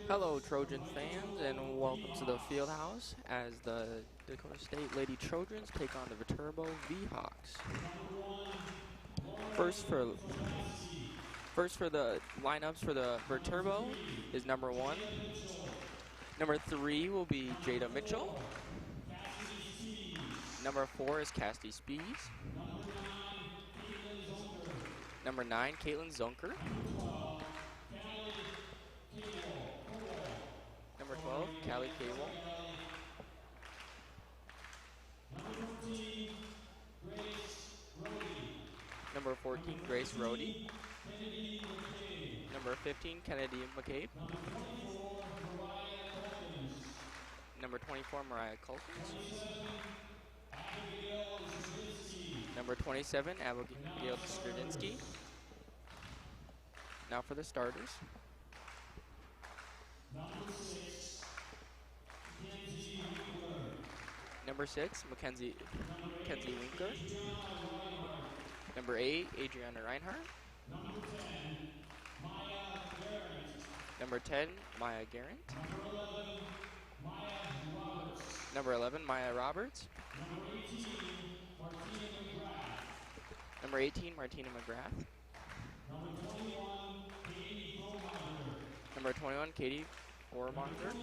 Hello, Trojan fans, and welcome to the field house as the Dakota State Lady Trojans take on the Viterbo V-Hawks. First for the lineups for the Viterbo is number 1. Number 3 will be Jada Mitchell. Number 4 is Cassidy Spees. Number 9, Caitlin Zunker. Number 12, Callie Cable. Number 14, Grace Rohde. Number 15, Kennedy McCabe. Number 24, Mariah Culkins. Number 27, Abigail Stradinsky. Now for the starters. Number 6, Mackenzie Winker. Number 8, Adriana Reinhardt. Number 10, Maya Garant. Number 11, Maya Roberts. Number 18, Martina McGrath. Number 21, Katie Ormonger.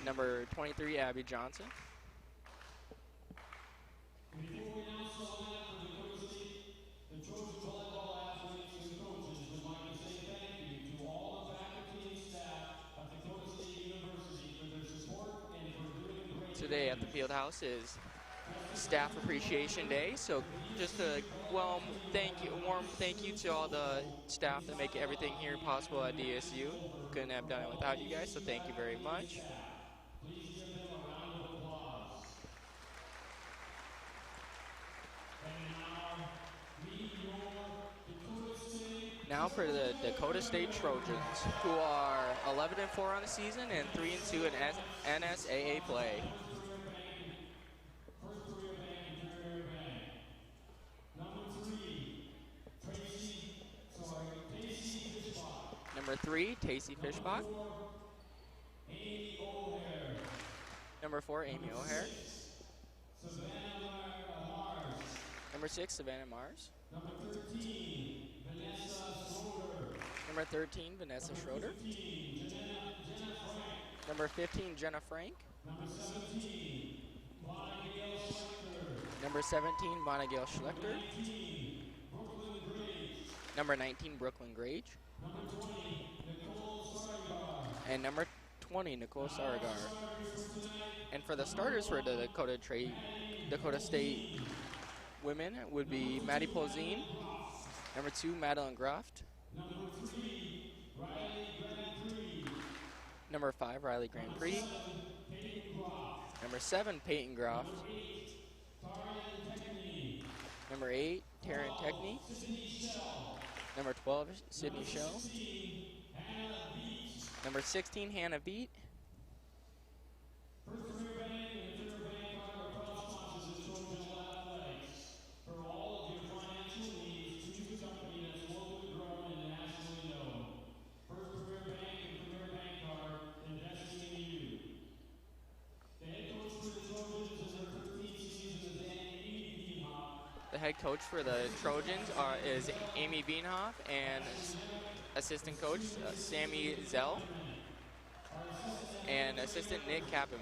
Number 23, Abby Johnson. Before we announce the lineup for Dakota State, the Trojan volleyball athletes and coaches would like to say thank you to all the faculty and staff of Dakota State University for their support and for doing great. Today at the field house is Staff Appreciation Day, so just a warm thank you to all the staff that make everything here possible at DSU. Couldn't have done it without you guys, so thank you very much. Please give them a round of applause. And now for the Dakota State Trojans, who are 11-4 on the season and 3-2 in NSAA play. Number 3, Tacey Fishbach. Number 4, Amy O'Hare. Number 6, Savannah Mars. Number 13, Vanessa Schroeder. Number 15, Jenna Frank. Number 17, Vonnegail Schlechter. Number 19, Brooklyn Grage. And number 20, Nicole Saragar. And for the starters for the Dakota State women would be Maddie Polzine. Number 2, Madeline Groff. Number 5, Riley Grand Prix. Number 7, Peyton Groff. Number 8, Taryn Techney. Number 12, Sydney Shell. Number 16, Hannah Beat. The head coach for the Trojans is Amy Bienhoff, and assistant coach Sammy Zell, and assistant Nick Kappeman.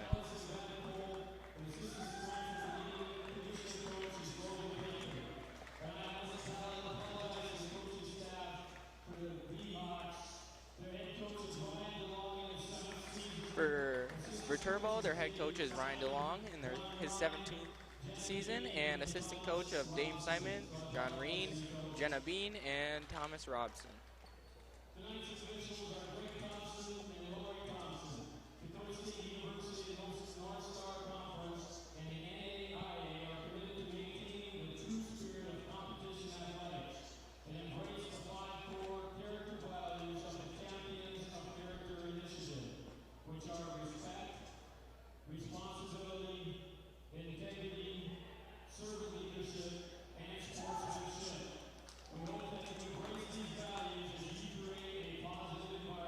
For Viterbo, their head coach is Ryan DeLong in his 17th season, and assistant coach of Dame Simon, John Reen, Jenna Bean, and Thomas Robson. Tonight's officials are Greg Thompson and Lloyd Thompson. Dakota State University hosts North Star Conference, and the NAIA are committed to maintaining the true spirit of competition athletics and embrace the 5 core character values of the Champions of Character Initiative, which are respect, responsibility, integrity, servant leadership, and sportsmanship. We hope that you embrace these values as you create a positive environment.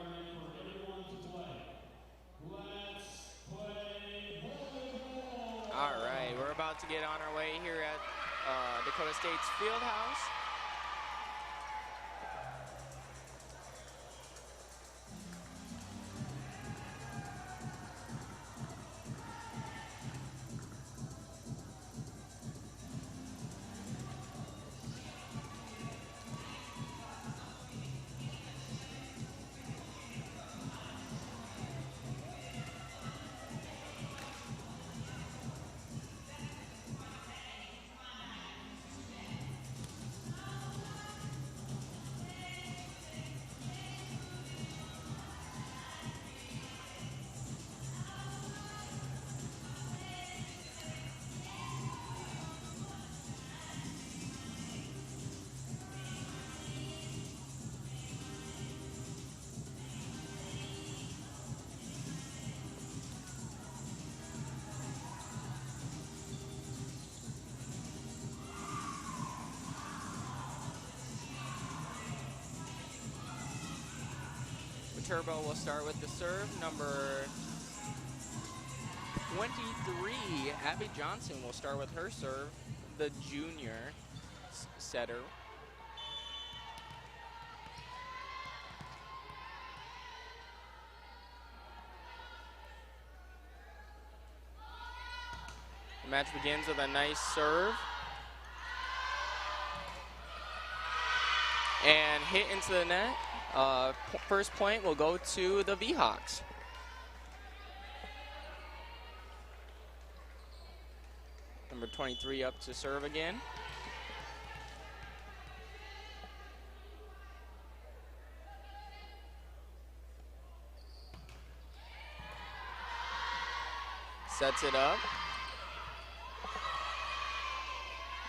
Dakota State's field house. Viterbo will start with the serve. Number 23, Abby Johnson will start with her serve, the junior setter. The match begins with a nice serve. And hit into the net. First point will go to the V-Hawks. Number 23 up to serve again. Sets it up.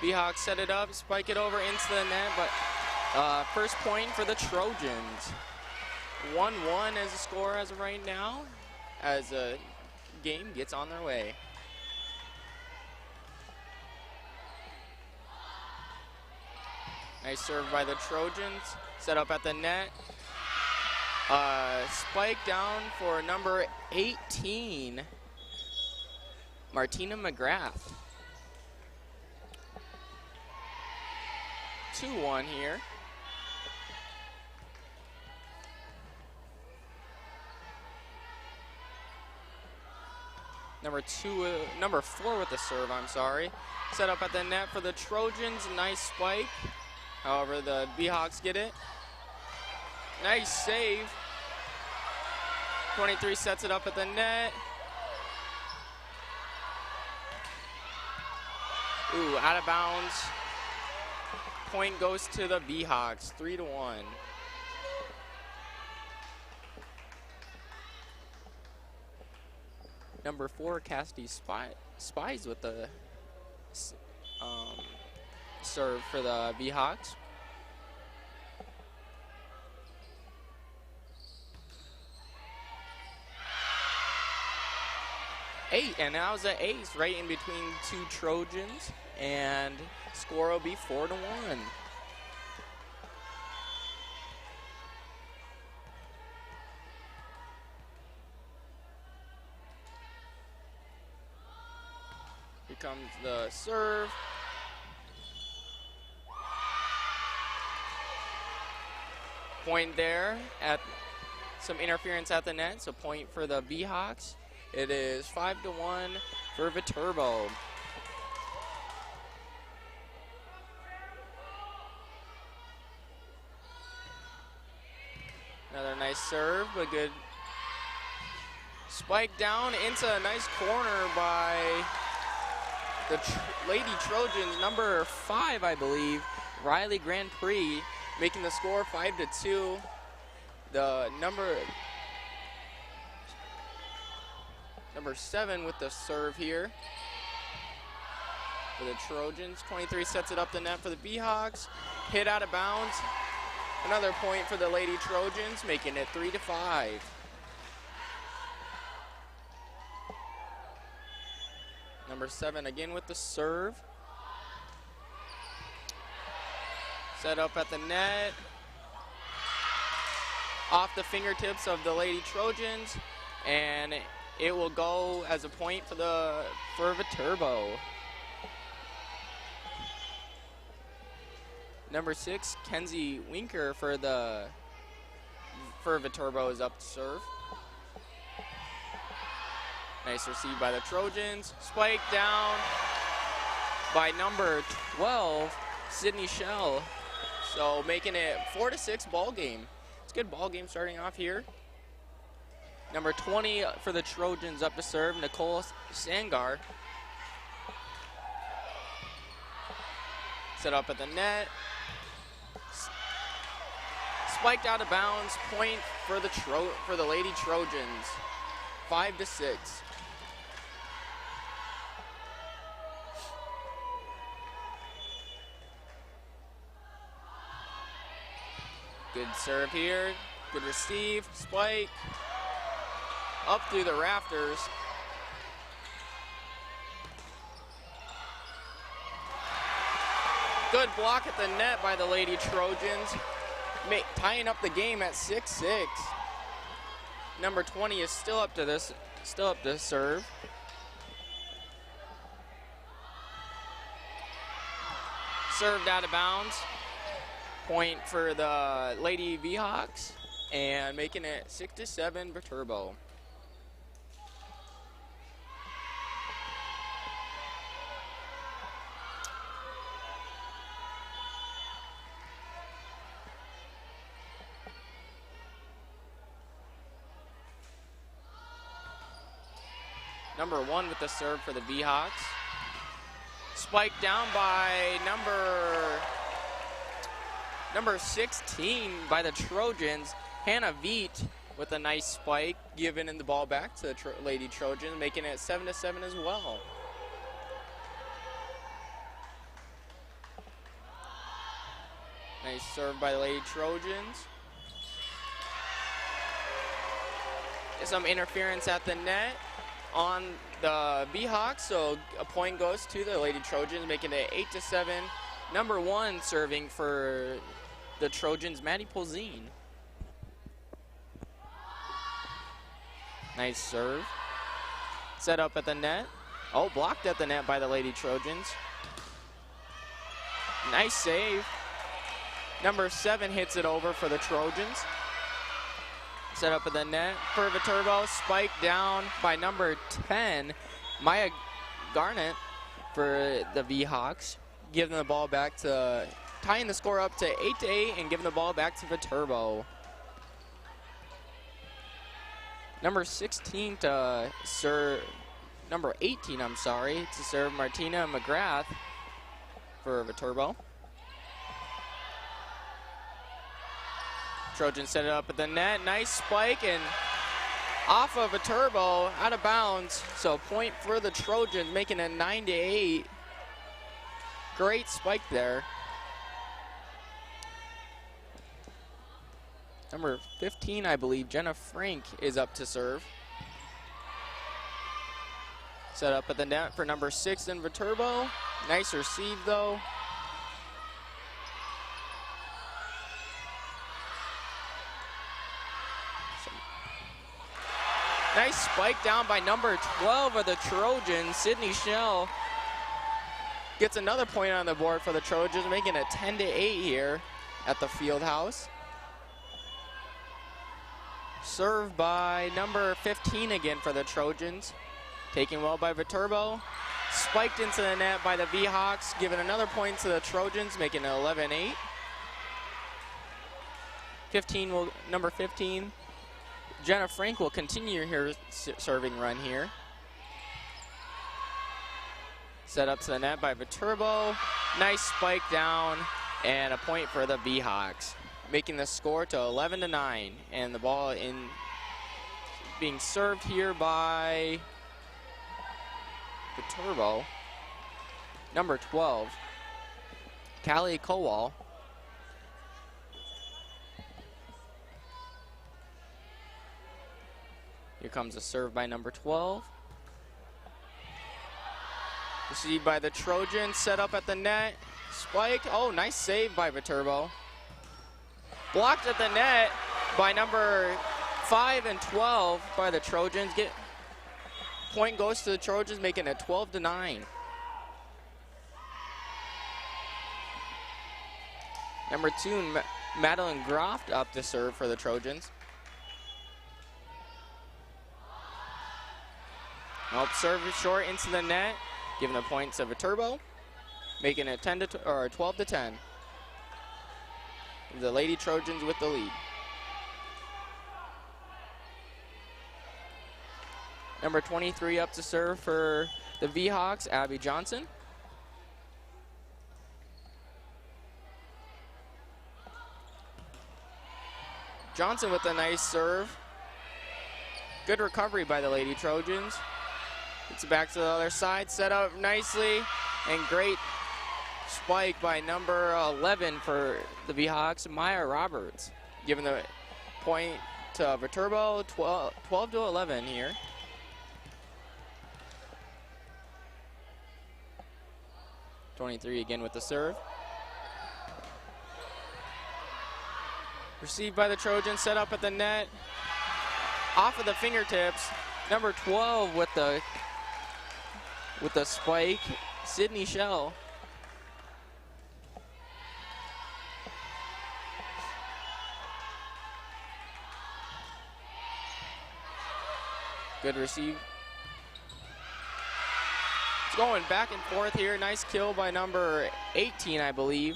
V-Hawks set it up, spike it over into the net, but first point for the Trojans. 1-1 as a score as of right now, as the game gets on their way. Nice serve by the Trojans, set up at the net. Spike down for number 18, Martina McGrath. 2-1 here. Number 4 with the serve, I'm sorry. Set up at the net for the Trojans, nice spike. However, the V-Hawks get it. Nice save. 23 sets it up at the net. Ooh, out of bounds. Point goes to the V-Hawks, 3-1. Number 4, Cassidy Spies with the serve for the V-Hawks. And that was an ace right in between two Trojans, and score will be 4-1. Here comes the serve. Point there at some interference at the net, so point for the V-Hawks. It is 5-1 for Viterbo. Another nice serve, but good spike down into a nice corner by the Lady Trojans, number 5, I believe, Riley Grand Prix, making the score 5-2. The number 7 with the serve here for the Trojans. 23 sets it up the net for the V-Hawks. Hit out of bounds. Another point for the Lady Trojans, making it 3-5. Number 7 again with the serve. Set up at the net. Off the fingertips of the Lady Trojans, and it will go as a point for Viterbo. Number 6, Kenzie Winker for Viterbo is up to serve. Nice receive by the Trojans. Spike down by number 12, Sydney Shell. So making it 4-6 ball game. It's a good ball game starting off here. Number 20 for the Trojans up to serve, Nicole Sangar. Set up at the net. Spiked out of bounds. Point for the Lady Trojans. 5-6. Good serve here. Good receive. Spike. Up through the rafters. Good block at the net by the Lady Trojans, tying up the game at 6-6. Number 20 is still up to serve. Served out of bounds. Point for the Lady V-Hawks, and making it 6-7 Viterbo. Number 1 with the serve for the V-Hawks. Spiked down by number 16 by the Trojans. Hannah Veet with a nice spike, giving the ball back to the Lady Trojans, making it 7-7 as well. Nice serve by the Lady Trojans. Some interference at the net on the V-Hawks, so a point goes to the Lady Trojans, making it 8-7. Number 1 serving for the Trojans, Maddie Polzine. Nice serve. Set up at the net. Oh, blocked at the net by the Lady Trojans. Nice save. Number 7 hits it over for the Trojans. Set up at the net for Viterbo. Spiked down by number 10, Maya Garnett for the V-Hawks. Giving the ball back to, tying the score up to 8-8 and giving the ball back to Viterbo. Number 16 to serve, number 18, I'm sorry, to serve Martina McGrath for Viterbo. Trojans set it up at the net. Nice spike and off of Viterbo, out of bounds. So point for the Trojans, making it 9-8. Great spike there. Number 15, I believe, Jenna Frank is up to serve. Set up at the net for number 6 in Viterbo. Nice receive though. Nice spike down by number 12 of the Trojans, Sydney Shell. Gets another point on the board for the Trojans, making it 10-8 here at the field house. Served by number 15 again for the Trojans. Taken well by Viterbo. Spiked into the net by the V-Hawks, giving another point to the Trojans, making it 11-8. Number 15. Jenna Frank will continue her serving run here. Set up to the net by Viterbo. Nice spike down and a point for the V-Hawks, making the score to 11-9. And the ball being served here by Viterbo. Number 12, Callie Kowal. Here comes a serve by number 12. Received by the Trojans, set up at the net. Spike, oh, nice save by Viterbo. Blocked at the net by number 5 and 12 by the Trojans. Point goes to the Trojans, making it 12-9. Number 2, Madeline Groff up to serve for the Trojans. Nope, serve it short into the net, giving the points of Viterbo, making it 12 to 10. The Lady Trojans with the lead. Number 23 up to serve for the V-Hawks, Abby Johnson. Johnson with a nice serve. Good recovery by the Lady Trojans. It's back to the other side, set up nicely, and great spike by number 11 for the V-Hawks, Maya Roberts, giving the point to Viterbo, 12 to 11 here. .23 again with the serve. Received by the Trojans, set up at the net. Off of the fingertips. Number 12 with the spike, Sydney Shell. Good receive. It's going back and forth here. Nice kill by number 18, I believe.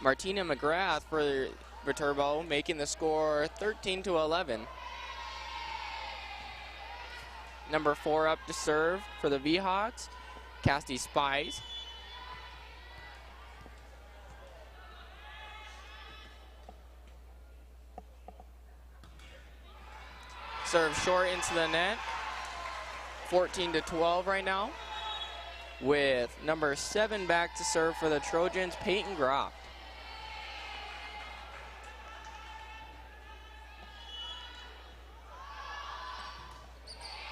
Martina McGrath for Viterbo, making the score 13 to 11. Number 4 up to serve for the V-Hawks, Cassie Spies. Serve short into the net. 14 to 12 right now. With number 7 back to serve for the Trojans, Peyton Groff.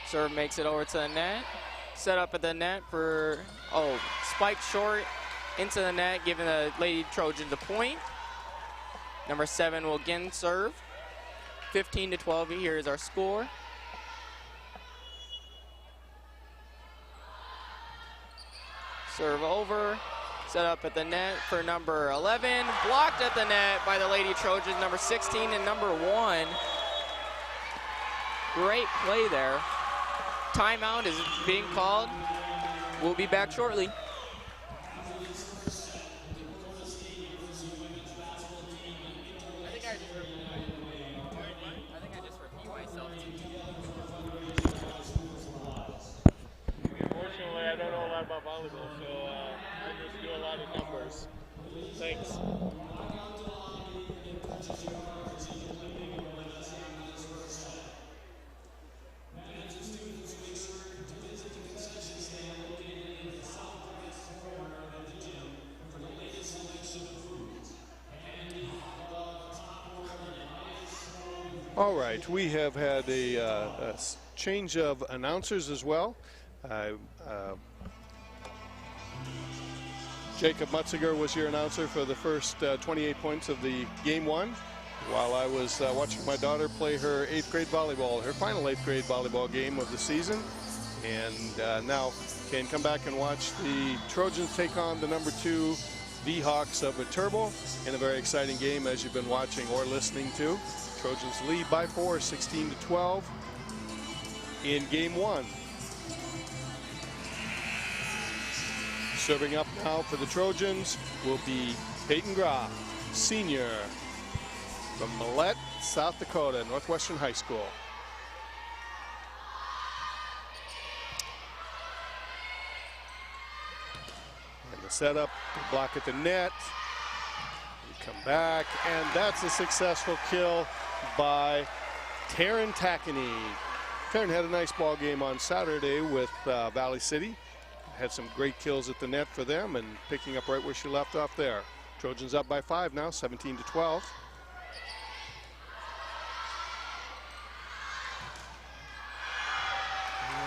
Serve makes it over to the net. Set up at the net for, spike short into the net, giving the Lady Trojans a point. Number 7 will again serve. 15 to 12, here is our score. Serve over, set up at the net for number 11. Blocked at the net by the Lady Trojans, number 16 and number 1. Great play there. Timeout is being called. We'll be back shortly. Unfortunately, I don't know a lot about volleyball, so I just do a lot of numbers. Thanks. All right, we have had a change of announcers as well. Jacob Mutziger was your announcer for the first 28 points of the game 1, while I was watching my daughter play her 8th grade volleyball, her final 8th grade volleyball game of the season, and now can come back and watch the Trojans take on the number 2 V-Hawks of Viterbo in a very exciting game, as you've been watching or listening to. Trojans lead by 4, 16 to 12 in game 1. Serving up now for the Trojans will be Peyton Groff, senior from Millette, South Dakota, Northwestern High School. And the setup, the block at the net. We come back, and that's a successful kill by Taryn Tackany. Taryn had a nice ball game on Saturday with Valley City. Had some great kills at the net for them, and picking up right where she left off there. Trojans up by 5 now, 17 to 12.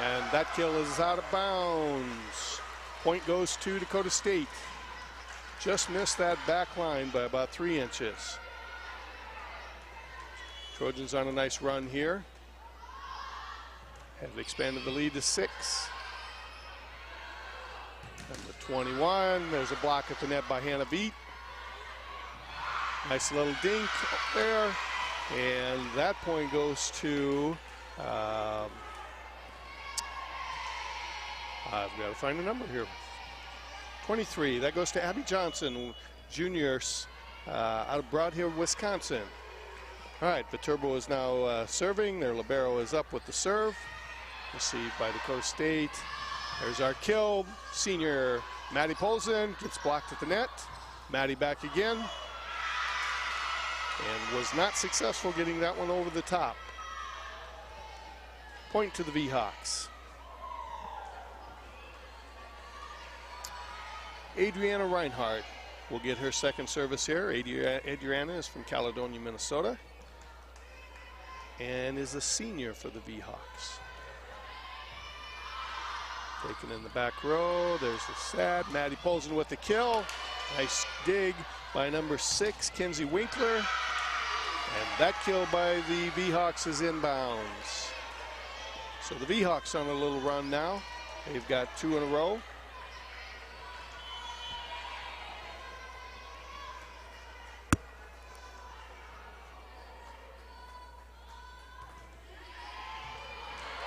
And that kill is out of bounds. Point goes to Dakota State. Just missed that back line by about 3 inches. Trojans on a nice run here. Have expanded the lead to 6. Number 21, there's a block at the net by Hannah Beat. Nice little dink there. And that point goes to, I've got to find a number here. 23. That goes to Abby Johnson, juniors out of Broad Hill, Wisconsin. All right, Viterbo is now serving. Their libero is up with the serve. Received by Dakota State. There's our kill. Senior Maddie Polson gets blocked at the net. Maddie back again. And was not successful getting that one over the top. Point to the V-Hawks. Adriana Reinhardt will get her second service here. Adriana is from Caledonia, Minnesota, and is a senior for the V-Hawks. Taken in the back row. There's the set. Maddie Polson with the kill. Nice dig by number 6, Kenzie Winkler. And that kill by the V-Hawks is inbounds. So the V-Hawks on a little run now. They've got 2 in a row.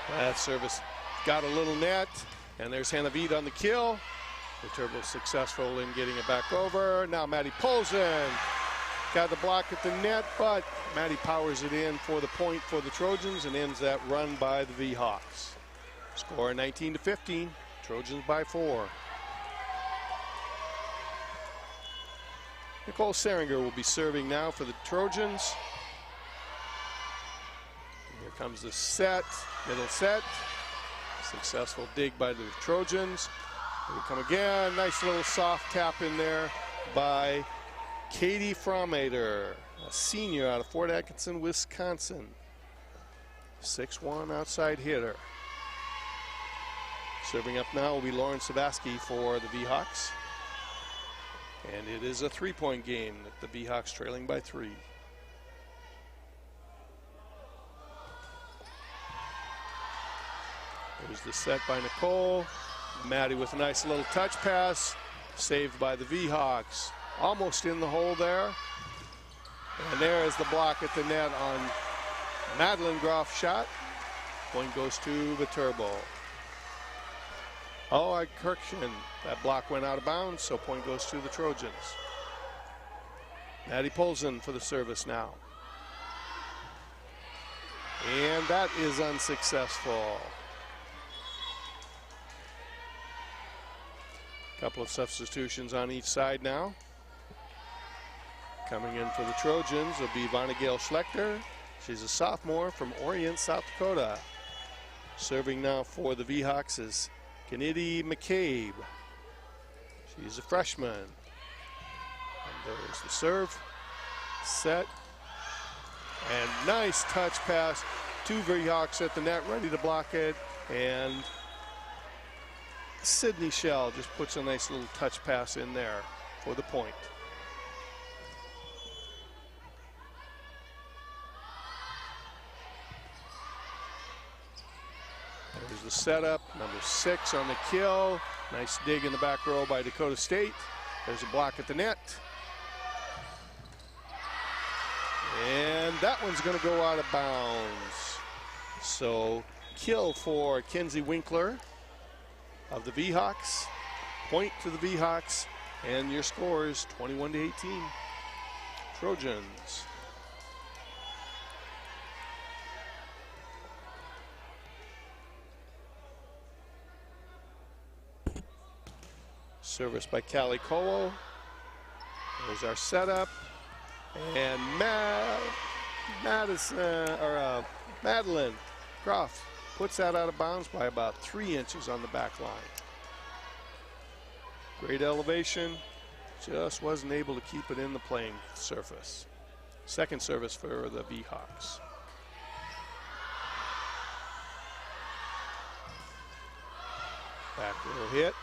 That service got a little net, and there's Hanavid on the kill. Viterbo successful in getting it back over. Now Maddie Polson got the block at the net, but Maddie powers it in for the point for the Trojans and ends that run by the V-Hawks. Score 19-15, Trojans by 4. Nicole Seringer will be serving now for the Trojans. Here comes the set, middle set. Successful dig by the Trojans. Here we come again. Nice little soft tap in there by Katie Frommater, a senior out of Fort Atkinson, Wisconsin. 6'1" outside hitter. Serving up now will be Lauren Sabaski for the V-Hawks. And it is a 3-point game. The V-Hawks trailing by 3. There's the set by Nicole. Maddie with a nice little touch pass. Saved by the V-Hawks. Almost in the hole there. And there is the block at the net on Madeline Groff shot. Point goes to Viterbo. Oh, correction. That block went out of bounds, so point goes to the Trojans. Maddie Polson for the service now. And that is unsuccessful. Couple of substitutions on each side now. Coming in for the Trojans will be Vanna Gail Schlechter. She's a sophomore from Orient, South Dakota. Serving now for the V-Hawks is Kennedy McCabe. She's a freshman. And there's the serve. Set. And nice touch pass. 2 V-Hawks at the net, ready to block it. And Sydney Shell just puts a nice little touch pass in there for the point. There's the setup, number 6 on the kill. Nice dig in the back row by Dakota State. There's a block at the net. And that one's going to go out of bounds. So kill for Kenzie Winkler of the V-Hawks. Point to the V-Hawks, and your score is 21-18. Trojans. Service by Callie Cole. There's our setup. And Madeline Groff puts that out of bounds by about 3 inches on the back line. Great elevation, just wasn't able to keep it in the playing surface. Second service for the V-Hawks. Back row hit.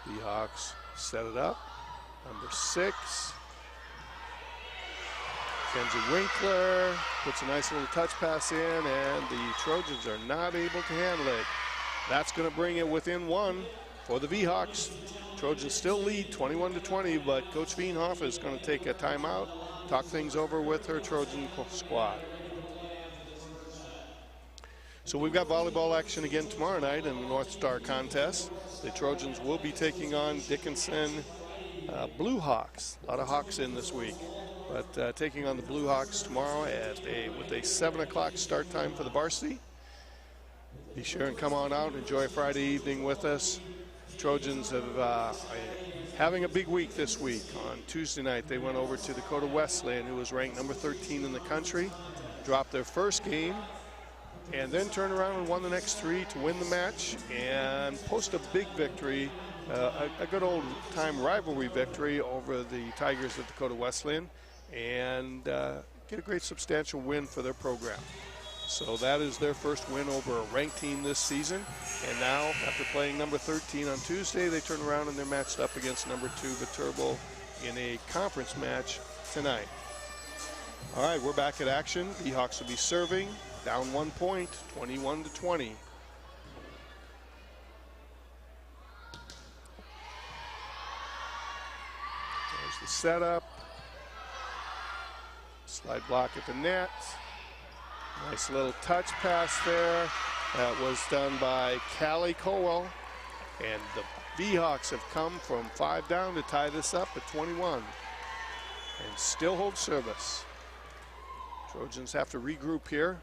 V-Hawks set it up. Number 6. Kenzie Winkler puts a nice little touch pass in, and the Trojans are not able to handle it. That's going to bring it within 1 for the V-Hawks. Trojans still lead 21-20, but Coach Veenhoff is going to take a timeout talk things over with her Trojan squad. So we've got volleyball action again tomorrow night in the North Star contest. The Trojans will be taking on Dickinson Blue Hawks. A lot of Hawks in this week. But taking on the Blue Hawks tomorrow with a 7 o'clock start time for the varsity. Be sure and come on out, enjoy Friday evening with us. Trojans have having a big week this week. On Tuesday night, they went over to Dakota Wesleyan, who was ranked number 13 in the country, dropped their first game, and then turned around and won the next 3 to win the match and post a big victory, a good old time rivalry victory over the Tigers of Dakota Wesleyan, and get a great substantial win for their program. So that is their first win over a ranked team this season. And now, after playing number 13 on Tuesday, they turn around and they're matched up against number 2 Viterbo in a conference match tonight. All right, we're back at action. The Hawks will be serving, down 1 point, 21-20. There's the setup. Slide block at the net. Nice little touch pass there. That was done by Callie Cowell. And the V-Hawks have come from 5 down to tie this up at 21. And still hold service. Trojans have to regroup here.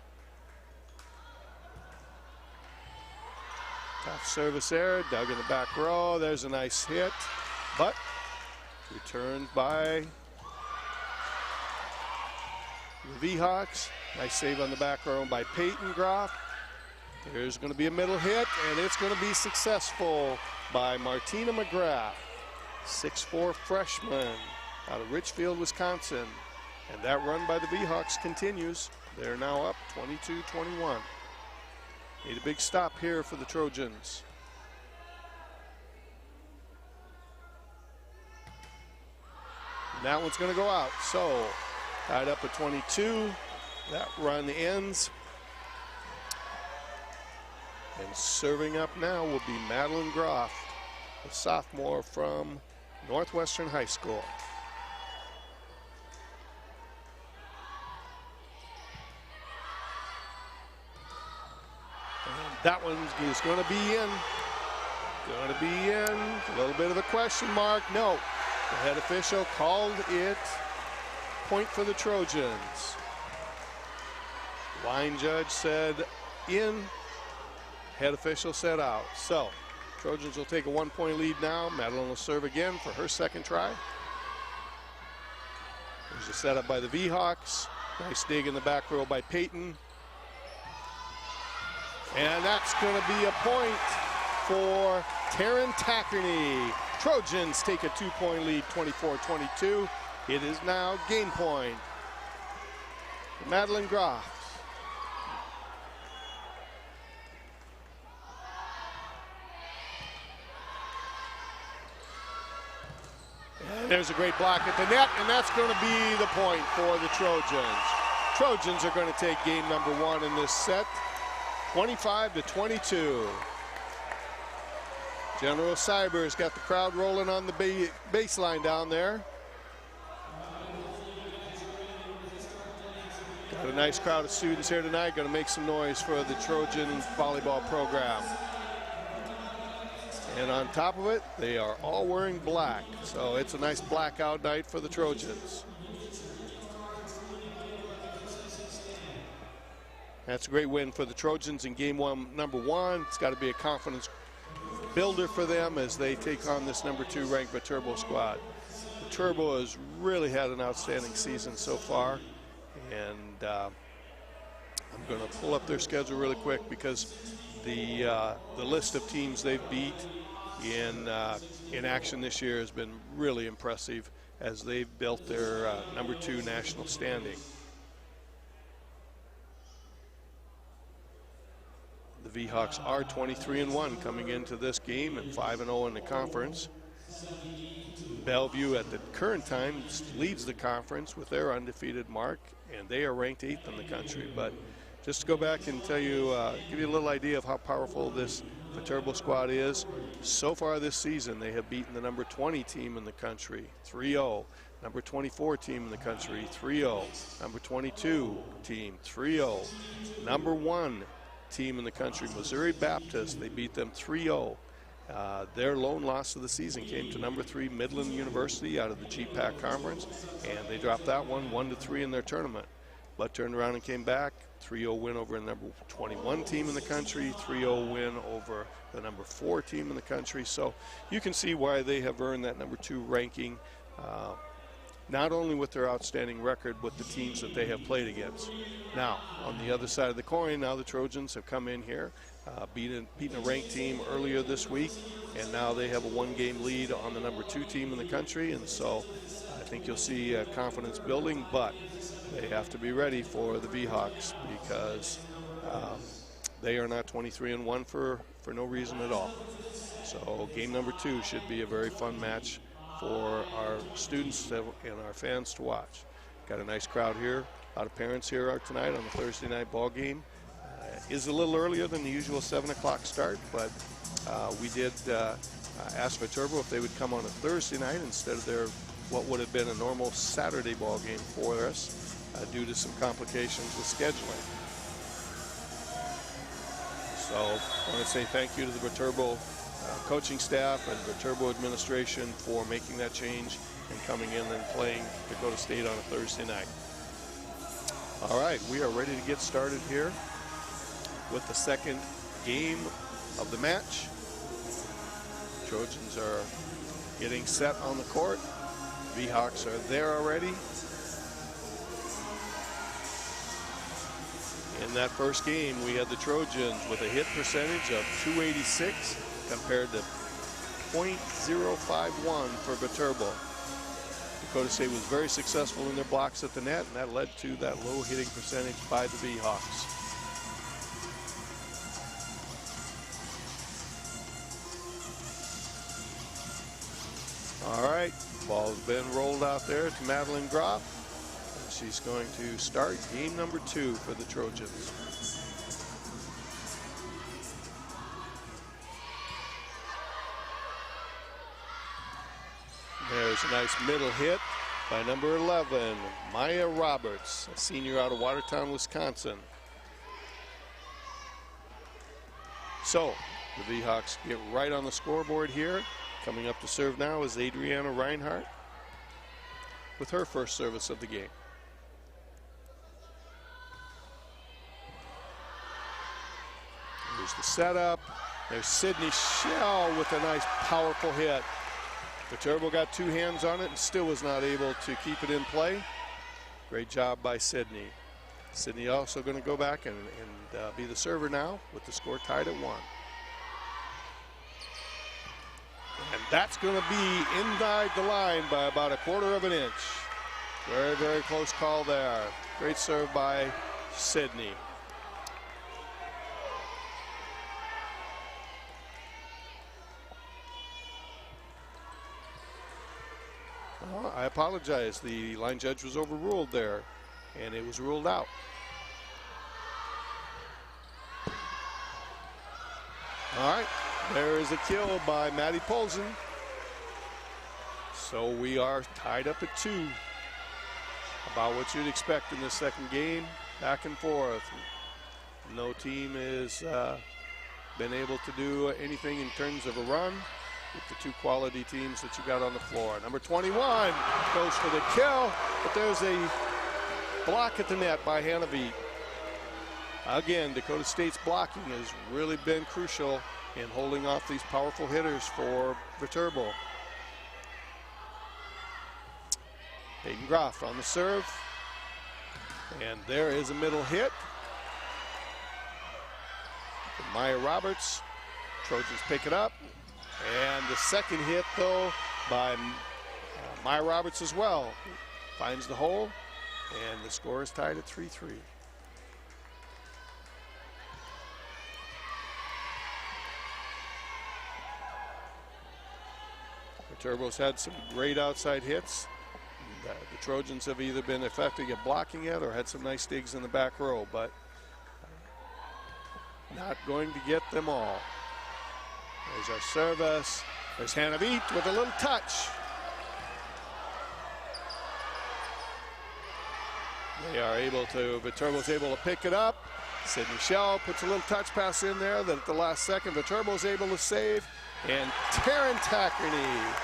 Tough service there, dug in the back row. There's a nice hit, but returned by the V-Hawks. Nice save on the back row by Peyton Groff. There's going to be a middle hit, and it's going to be successful by Martina McGrath, 6'4" freshman out of Richfield, Wisconsin. And that run by the V-Hawks continues. They're now up 22-21. Need a big stop here for the Trojans. And that one's going to go out. So tied up at 22. That run ends. And serving up now will be Madeline Groff, a sophomore from Northwestern High School. And that one is going to be in. Going to be in. A little bit of a question mark. No. The head official called it point for the Trojans. Line judge said in. Head official said out. So Trojans will take a 1-point lead now. Madeline will serve again for her second try. There's a setup by the V-Hawks. Nice dig in the back row by Peyton. And that's going to be a point for Taryn Tackerney. Trojans take a 2-point lead, 24-22. It is now game point. Madeline Groff. And there's a great block at the net, and that's going to be the point for the Trojans. Trojans are going to take game number 1 in this set, 25-22. General Cyber's got the crowd rolling on the baseline down there. Got a nice crowd of students here tonight. Going to make some noise for the Trojan volleyball program. And on top of it, they are all wearing black. So it's a nice blackout night for the Trojans. That's a great win for the Trojans in game number 1. It's got to be a confidence builder for them as they take on this number 2 ranked Viterbo squad. Viterbo has really had an outstanding season so far. And I'm going to pull up their schedule really quick because the list of teams they've beat in action this year has been really impressive as they've built their number 2 national standing. The V-Hawks are 23-1 coming into this game and 5-0 in the conference. Bellevue at the current time leads the conference with their undefeated mark, and they are ranked 8th in the country. But just to go back and tell you, give you a little idea of how powerful this Viterbo squad is. So far this season, they have beaten the number 20 team in the country, 3-0. Number 24 team in the country, 3-0. Number 22 team, 3-0. Number 1 team in the country, Missouri Baptist, they beat them 3-0. Their lone loss of the season came to number 3 Midland University out of the GPAC Conference, and they dropped that one 1-3 in their tournament. But turned around and came back, 3-0 win over the number 21 team in the country, 3-0 win over the number 4 team in the country. So you can see why they have earned that number 2 ranking, not only with their outstanding record, but the teams that they have played against. Now, on the other side of the coin, now the Trojans have come in here, beaten a ranked team earlier this week, and now they have a 1-game lead on the number 2 team in the country, and so I think you'll see confidence building, but they have to be ready for the V-Hawks because they are not 23-1 for no reason at all. So game number 2 should be a very fun match for our students and our fans to watch. Got a nice crowd here. A lot of parents here tonight on the Thursday night ball game. Is a little earlier than the usual 7 o'clock start, but we did ask Viterbo if they would come on a Thursday night instead of their what would have been a normal Saturday ball game for us due to some complications with scheduling. So I want to say thank you to the Viterbo coaching staff and Viterbo administration for making that change and coming in and playing Dakota State on a Thursday night. All right, we are ready to get started here with the second game of the match. Trojans are getting set on the court. V-Hawks are there already. In that first game, we had the Trojans with a hit percentage of .286 compared to .051 for Viterbo. Dakota State was very successful in their blocks at the net, and that led to that low hitting percentage by the V-Hawks. All right, ball's been rolled out there to Madeline Groff, and she's going to start game number 2 for the Trojans. There's a nice middle hit by number 11, Maya Roberts, a senior out of Watertown, Wisconsin. So the V-Hawks get right on the scoreboard here. Coming up to serve now is Adriana Reinhardt with her first service of the game. Here's the setup. There's Sydney Shell with a nice powerful hit. Viterbo got 2 hands on it and still was not able to keep it in play. Great job by Sydney. Sydney also going to go back and be the server now with the score tied at 1. And that's going to be inside the line by about a 1/4 of an inch. Very, very close call there. Great serve by Sydney. Oh, I apologize. The line judge was overruled there, and it was ruled out. All right. There is a kill by Maddie Polson. So we are tied up at 2. About what you'd expect in this second game. Back and forth. No team has been able to do anything in terms of a run with the 2 quality teams that you got on the floor. Number 21 goes for the kill, but there's a block at the net by Hannavie. Again, Dakota State's blocking has really been crucial in holding off these powerful hitters for Viterbo. Peyton Groff on the serve. And there is a middle hit. Maya Roberts. Trojans pick it up. And the second hit, though, by Maya Roberts as well. Finds the hole. And the score is tied at 3-3. Viterbo's had some great outside hits. The Trojans have either been effective at blocking it or had some nice digs in the back row, but not going to get them all. There's our service. There's Hannavie with a little touch. They are able to, Viterbo's able to pick it up. Sydney Shell puts a little touch pass in there that at the last second Viterbo's able to save. And Taryn Tackerney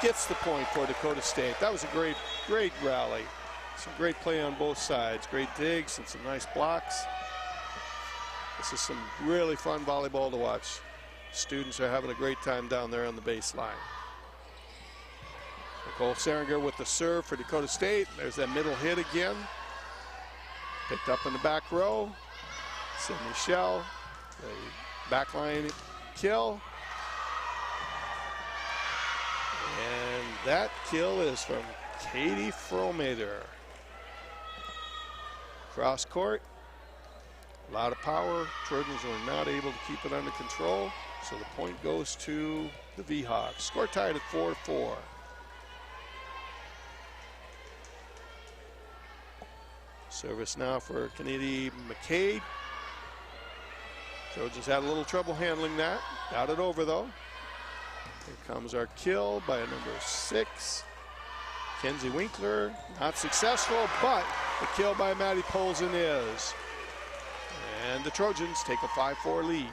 gets the point for Dakota State. That was a great rally. Some great play on both sides. Great digs and some nice blocks. This is some really fun volleyball to watch. Students are having a great time down there on the baseline. Nicole Seringer with the serve for Dakota State. There's that middle hit again. Picked up in the back row. Sydney Shell, the backline kill. And that kill is from Katie Fromater. Cross court. A lot of power. Trojans were not able to keep it under control. So the point goes to the V-Hawks. Score tied at 4-4. Service now for Kennedy McCade. Trojans had a little trouble handling that. Got it over though. Here comes our kill by number 6. Kenzie Winkler, not successful, but the kill by Maddie Polson is. And the Trojans take a 5-4 lead.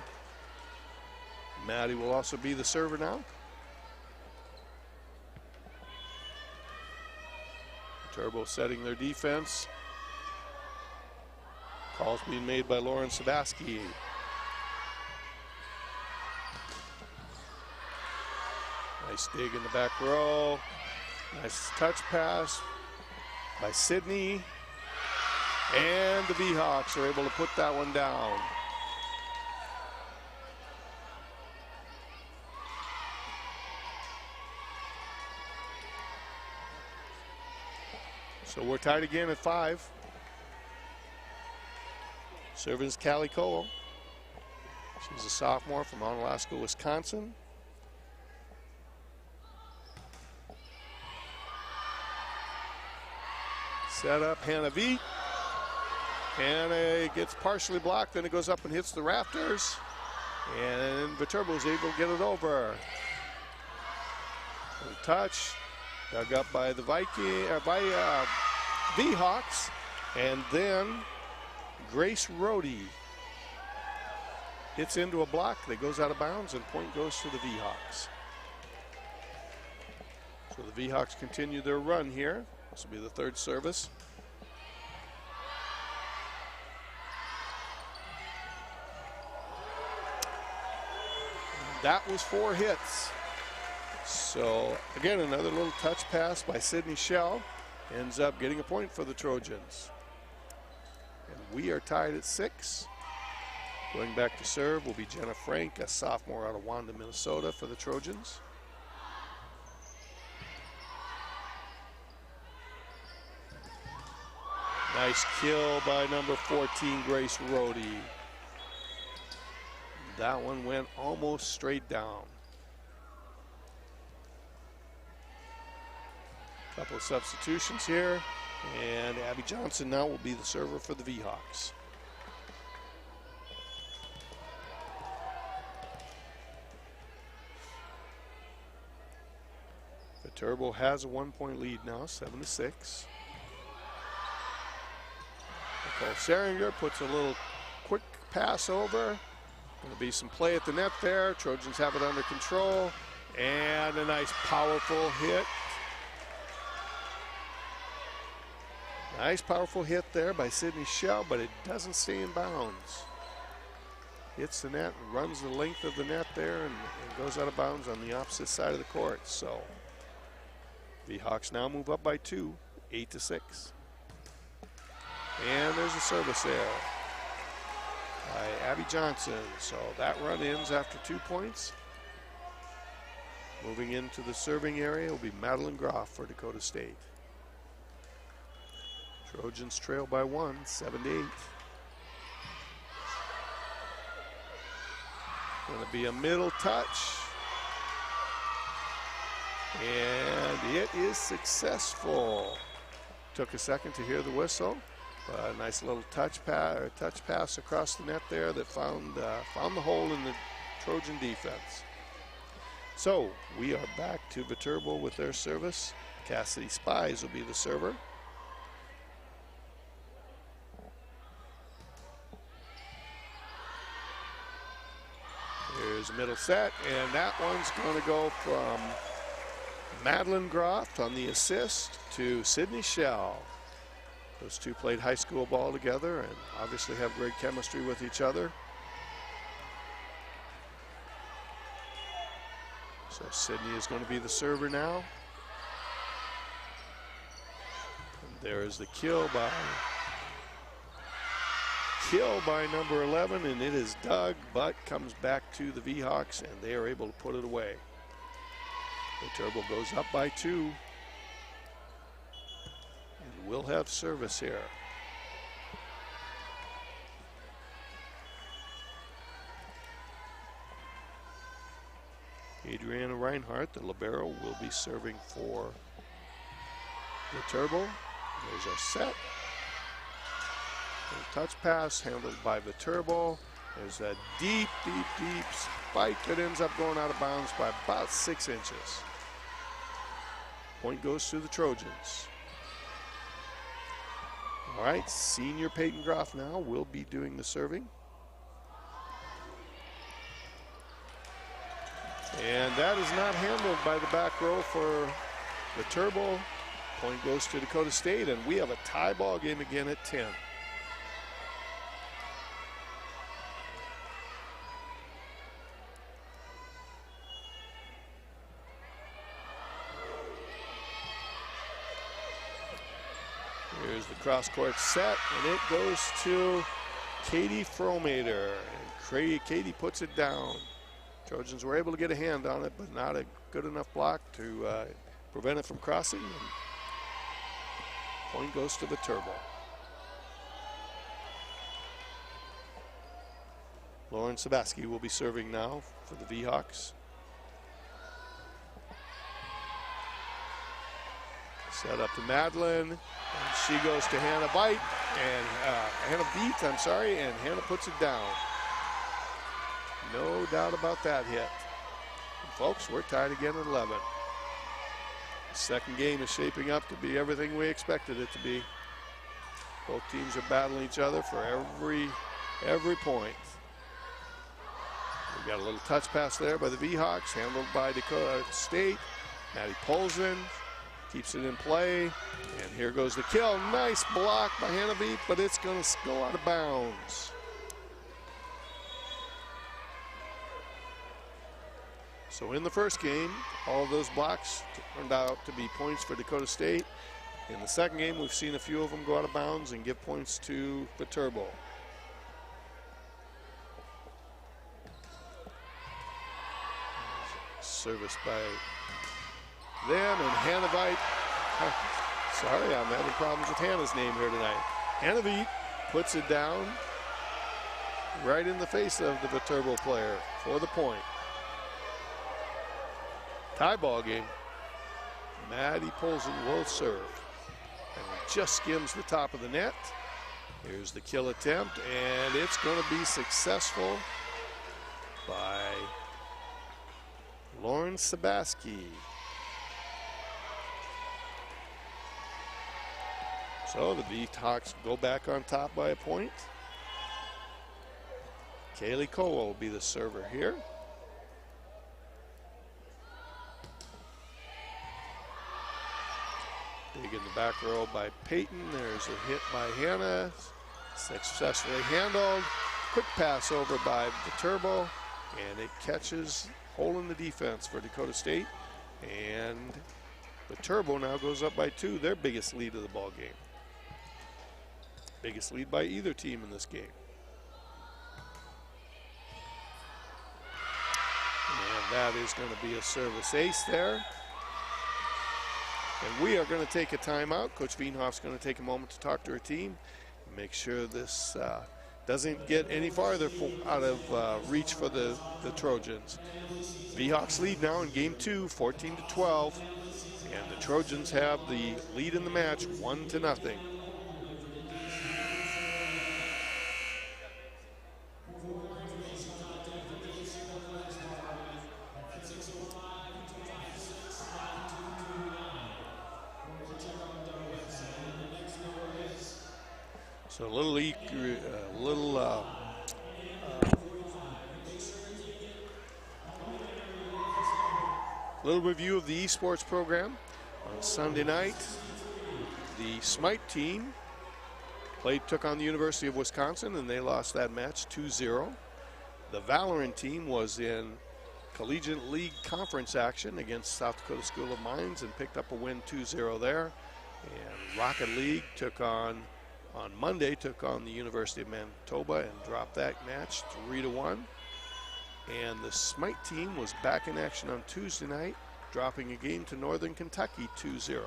Maddie will also be the server now. Viterbo setting their defense. Calls being made by Lauren Sabaski. Nice dig in the back row. Nice touch pass by Sydney. And the V-Hawks are able to put that one down. So we're tied again at 5. Serving is Callie Cole. She's a sophomore from Onalaska, Wisconsin. Set up Hannah V. Hannah gets partially blocked, then it goes up and hits the rafters. And Viterbo is able to get it over. Little touch, dug up by the V-Hawks. And then Grace Rohde hits into a block that goes out of bounds, and point goes to the V-Hawks. So the V-Hawks continue their run here. This will be the third service. That was 4 hits. So again, another little touch pass by Sydney Shell ends up getting a point for the Trojans. And we are tied at 6. Going back to serve will be Jenna Frank, a sophomore out of Wanda, Minnesota for the Trojans. Nice kill by number 14, Grace Rohde. That one went almost straight down. Couple of substitutions here, and Abby Johnson now will be the server for the V-Hawks. Viterbo has a 1-point lead now, 7-6. Nicole Seringer puts a little quick pass over. Going to be some play at the net there. Trojans have it under control. And a nice powerful hit. Nice powerful hit there by Sydney Shell, but it doesn't stay in bounds. Hits the net and runs the length of the net there and goes out of bounds on the opposite side of the court. So the Hawks now move up by 2, 8-6. And there's a service there by Abby Johnson. So that run ends after 2 points. Moving into the serving area will be Madeline Groff for Dakota State. Trojans trail by 1, 7-8. Going to be a middle touch. And it is successful. Took a second to hear the whistle. A nice little touch pass across the net there that found the hole in the Trojan defense. So we are back to Viterbo with their service. Cassidy Spies will be the server. Here's the middle set, and that one's going to go from Madeline Groff on the assist to Sydney Shell. Those two played high school ball together and obviously have great chemistry with each other. So Sydney is going to be the server now. And there is the kill by number 11, and it is dug, but comes back to the V-Hawks, and they are able to put it away. Viterbo goes up by 2. And we'll have service here. Adriana Reinhardt, the libero, will be serving for Viterbo. There's our set. And touch pass handled by Viterbo. There's a deep, deep, deep spike that ends up going out of bounds by about 6 inches. Point goes to the Trojans. All right, senior Peyton Groff now will be doing the serving. And that is not handled by the back row for Viterbo. Point goes to Dakota State, and we have a tie ball game again at 10. Here's the cross-court set, and it goes to Katie Fromater. And Katie puts it down. Trojans were able to get a hand on it, but not a good enough block to prevent it from crossing. And point goes to Viterbo. Lauren Sabaski will be serving now for the V-Hawks. Set up to Madeline, and she goes to Hannah Veit, and Hannah Veit, I'm sorry, and Hannah puts it down. No doubt about that hit. And folks, we're tied again at 11. The second game is shaping up to be everything we expected it to be. Both teams are battling each other for every point. We got a little touch pass there by the V-Hawks, handled by Dakota State. Maddie Polzin keeps it in play, and here goes the kill. Nice block by Hannah Veit, but it's going to go out of bounds. So in the first game, all of those blocks turned out to be points for Dakota State. In the second game, we've seen a few of them go out of bounds and give points to Viterbo. Service by them, and Hannah Veit. Sorry, I'm having problems with Hannah's name here tonight. Hannah Veit puts it down right in the face of the Viterbo player for the point. Tie ball game. Maddie Polzin will serve. And just skims the top of the net. Here's the kill attempt, and it's going to be successful by Lauren Sabaski. So the V-Hawks go back on top by a point. Kaylee Cole will be the server here. Dig in the back row by Peyton. There's a hit by Hannah. Successfully handled. Quick pass over by Viterbo, and it catches hole in the defense for Dakota State. And Viterbo now goes up by 2, their biggest lead of the ball game. Biggest lead by either team in this game. And that is going to be a service ace there. And we are going to take a timeout. Coach Wienhoff's going to take a moment to talk to her team and make sure this doesn't get any farther out of reach for the Trojans. V-Hawks lead now in game 2, 14-12. And the Trojans have the lead in the match, 1-0. So a A little review of the esports program. On Sunday night, the Smite team took on the University of Wisconsin, and they lost that match 2-0. The Valorant team was in Collegiate League Conference action against South Dakota School of Mines and picked up a win 2-0 there. And Rocket League on Monday took on the University of Manitoba and dropped that match 3-1. And the Smite team was back in action on Tuesday night, dropping a game to Northern Kentucky 2-0.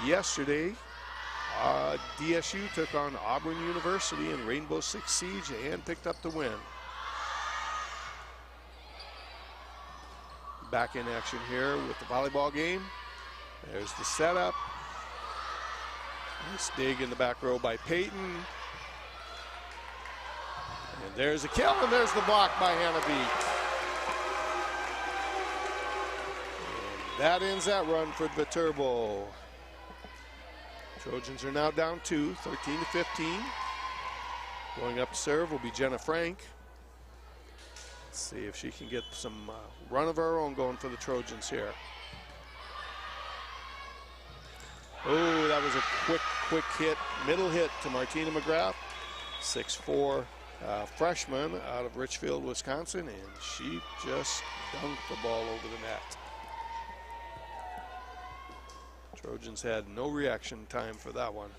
Yesterday, DSU took on Auburn University in Rainbow Six Siege and picked up the win. Back in action here with the volleyball game. There's the setup. Nice dig in the back row by Peyton. And there's a kill, and there's the block by Hannah Beek. And that ends that run for Viterbo. Trojans are now down 2, 13-15. Going up to serve will be Jenna Frank. Let's see if she can get some run of her own going for the Trojans here. Oh, that was a quick hit, middle hit to Martina McGrath, 6'4" freshman out of Richfield, Wisconsin, and she just dunked the ball over the net. Trojans had no reaction time for that one.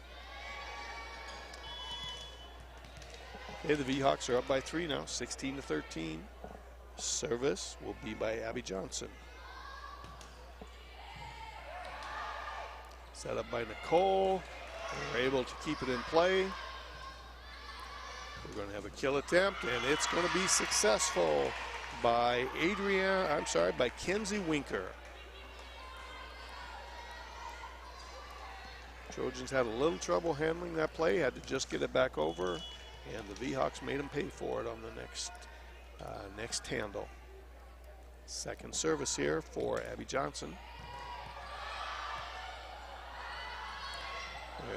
Okay, the V-Hawks are up by 3 now, 16-13. Service will be by Abby Johnson. Set up by Nicole. They're able to keep it in play. We're going to have a kill attempt, and it's going to be successful by by Kenzie Winker. Trojans had a little trouble handling that play, had to just get it back over, and the V-Hawks made them pay for it on the next handle. Second service here for Abby Johnson.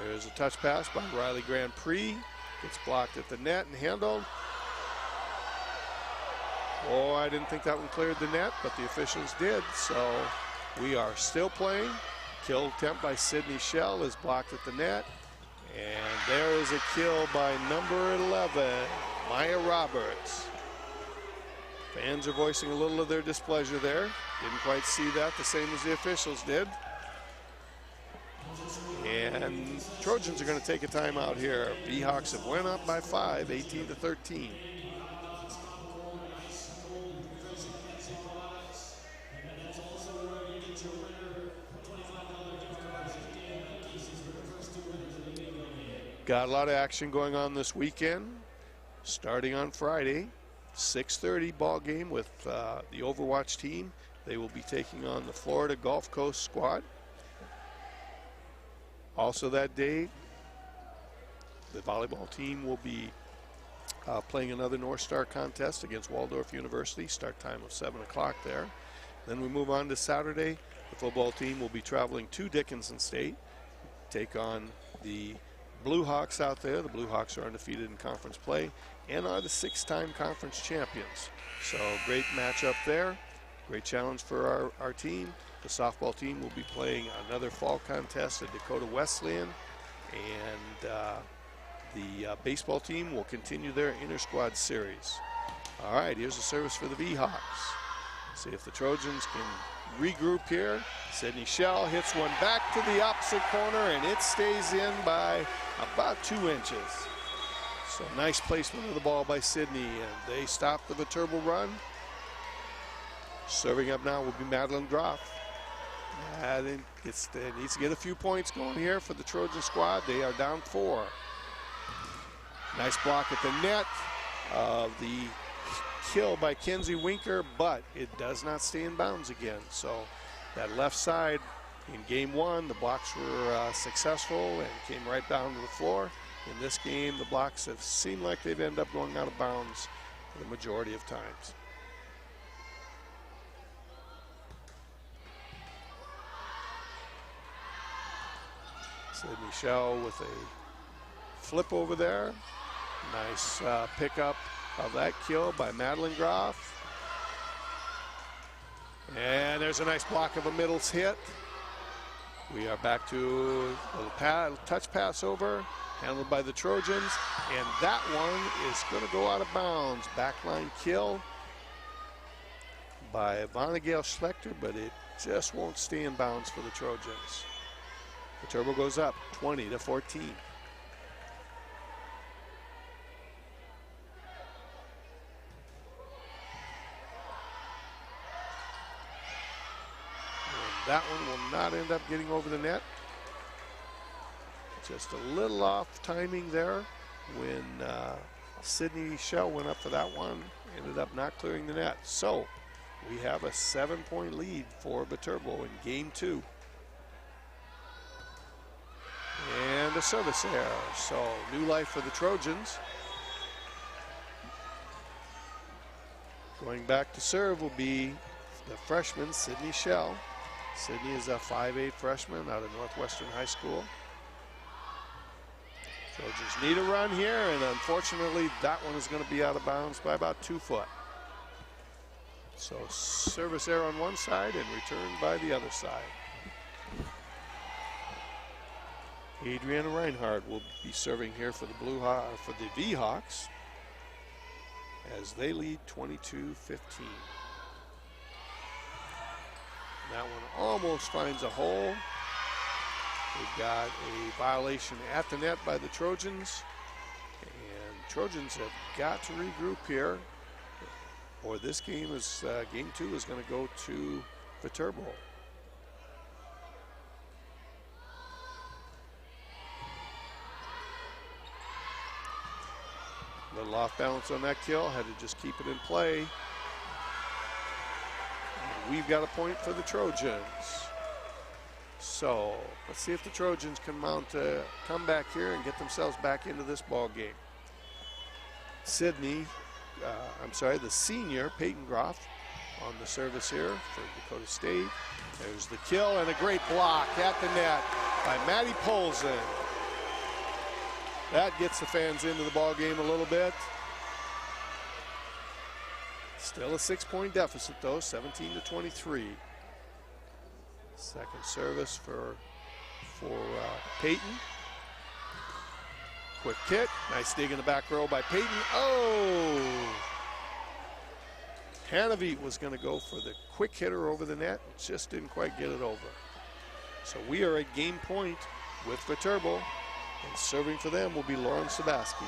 There's a touch pass by Riley Grand Prix. Gets blocked at the net and handled. Oh, I didn't think that one cleared the net, but the officials did, so we are still playing. Kill attempt by Sydney Shell is blocked at the net. And there is a kill by number 11, Maya Roberts. Fans are voicing a little of their displeasure there. Didn't quite see that the same as the officials did. And Trojans are going to take a timeout here. V-Hawks have went up by 5, 18-13. Got a lot of action going on this weekend. Starting on Friday, 6:30 ball game with the Overwatch team. They will be taking on the Florida Gulf Coast squad. Also that day, the volleyball team will be playing another North Star contest against Waldorf University. Start time of 7 o'clock there. Then we move on to Saturday. The football team will be traveling to Dickinson State, take on the Blue Hawks out there. The Blue Hawks are undefeated in conference play and are the 6-time conference champions. So great matchup there. Great challenge for our team. The softball team will be playing another fall contest at Dakota Wesleyan. And the baseball team will continue their inter-squad series. All right, here's a service for the V-Hawks. See if the Trojans can regroup here. Sydney Shell hits one back to the opposite corner, and it stays in by about 2 inches. So nice placement of the ball by Sydney, and they stop the Viterbo run. Serving up now will be Madeline Groff. It needs to get a few points going here for the Trojan squad. They are down 4. Nice block at the net of the kill by Kenzie Winker, but it does not stay in bounds again. So that left side in game 1, the blocks were successful and came right down to the floor. In this game, the blocks have seemed like they've ended up going out of bounds the majority of times. Sydney Shell with a flip over there. Nice pickup of that kill by Madeline Groff. And there's a nice block of a middles hit. We are back to a little touch pass over, handled by the Trojans. And that one is going to go out of bounds. Backline kill by Vonnegael Schlechter, but it just won't stay in bounds for the Trojans. Viterbo goes up 20-14. That one will not end up getting over the net. Just a little off timing there when Sydney Shell went up for that one. Ended up not clearing the net. So we have a 7-point lead for Viterbo in game 2. And a service error. So new life for the Trojans. Going back to serve will be the freshman, Sydney Shell. Sydney is a 5'8" freshman out of Northwestern High School. Trojans need a run here, and unfortunately that one is going to be out of bounds by about 2 foot. So service error on one side and return by the other side. Adriana Reinhardt will be serving here for the V-Hawks as they lead 22-15. That one almost finds a hole. We've got a violation at the net by the Trojans. And Trojans have got to regroup here, or this game is, game 2 is going to go to Viterbo. Little off balance on that kill, had to just keep it in play. We've got a point for the Trojans. So let's see if the Trojans can mount a comeback here and get themselves back into this ball game. The senior, Peyton Groff, on the service here for Dakota State. There's the kill and a great block at the net by Maddie Polson. That gets the fans into the ball game a little bit. Still a 6-point deficit though, 17-23. Second service for Peyton. Quick hit, nice dig in the back row by Peyton. Oh! Hanaveet was going to go for the quick hitter over the net, just didn't quite get it over. So we are at game point with Viterbo, and serving for them will be Lauren Sabaski.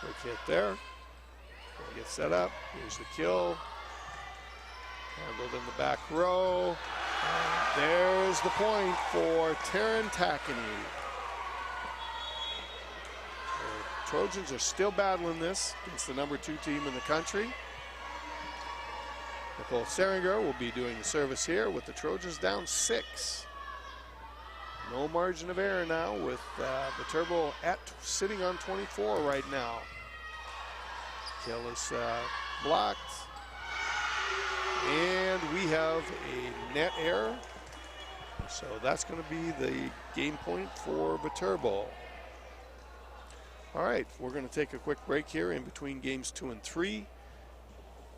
Quick hit there. Get set up. Here's the kill. Handled in the back row. And there's the point for Taryn Tackany. The Trojans are still battling this against the #2 team in the country. Nicole Seringer will be doing the service here with the Trojans down 6. No margin of error now with Viterbo sitting on 24 right now. Kill is blocked. And we have a net error. So that's going to be the game point for Viterbo. All right, we're going to take a quick break here in between games 2 and 3.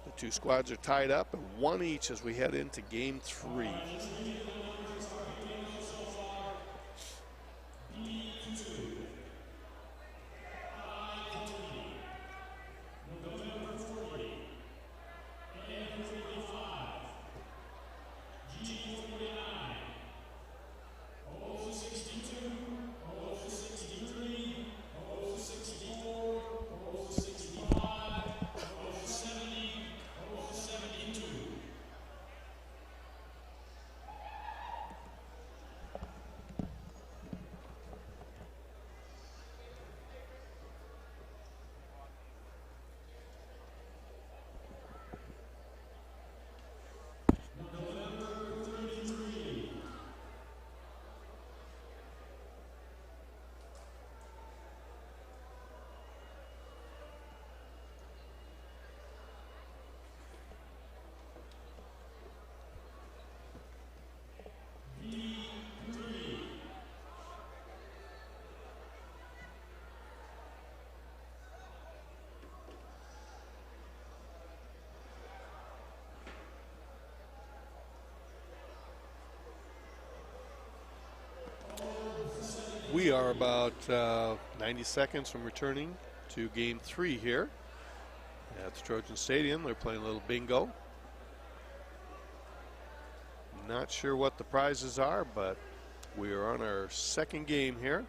The two squads are tied up at 1 each as we head into game 3. We are about 90 seconds from returning to game 3 here at the Trojan Stadium. They're playing a little bingo. Not sure what the prizes are, but we are on our second game here.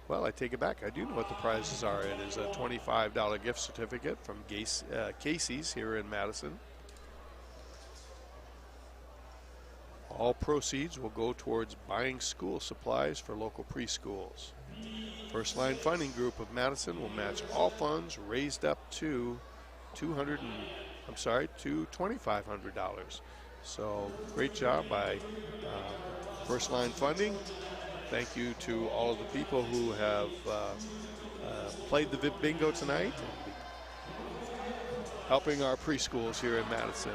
Well, I take it back. I do know what the prizes are. It is a $25 gift certificate from Casey's here in Madison. All proceeds will go towards buying school supplies for local preschools. First Line Funding Group of Madison will match all funds raised up to $2,500. So great job by First Line Funding. Thank you to all of the people who have played the bingo tonight, helping our preschools here in Madison.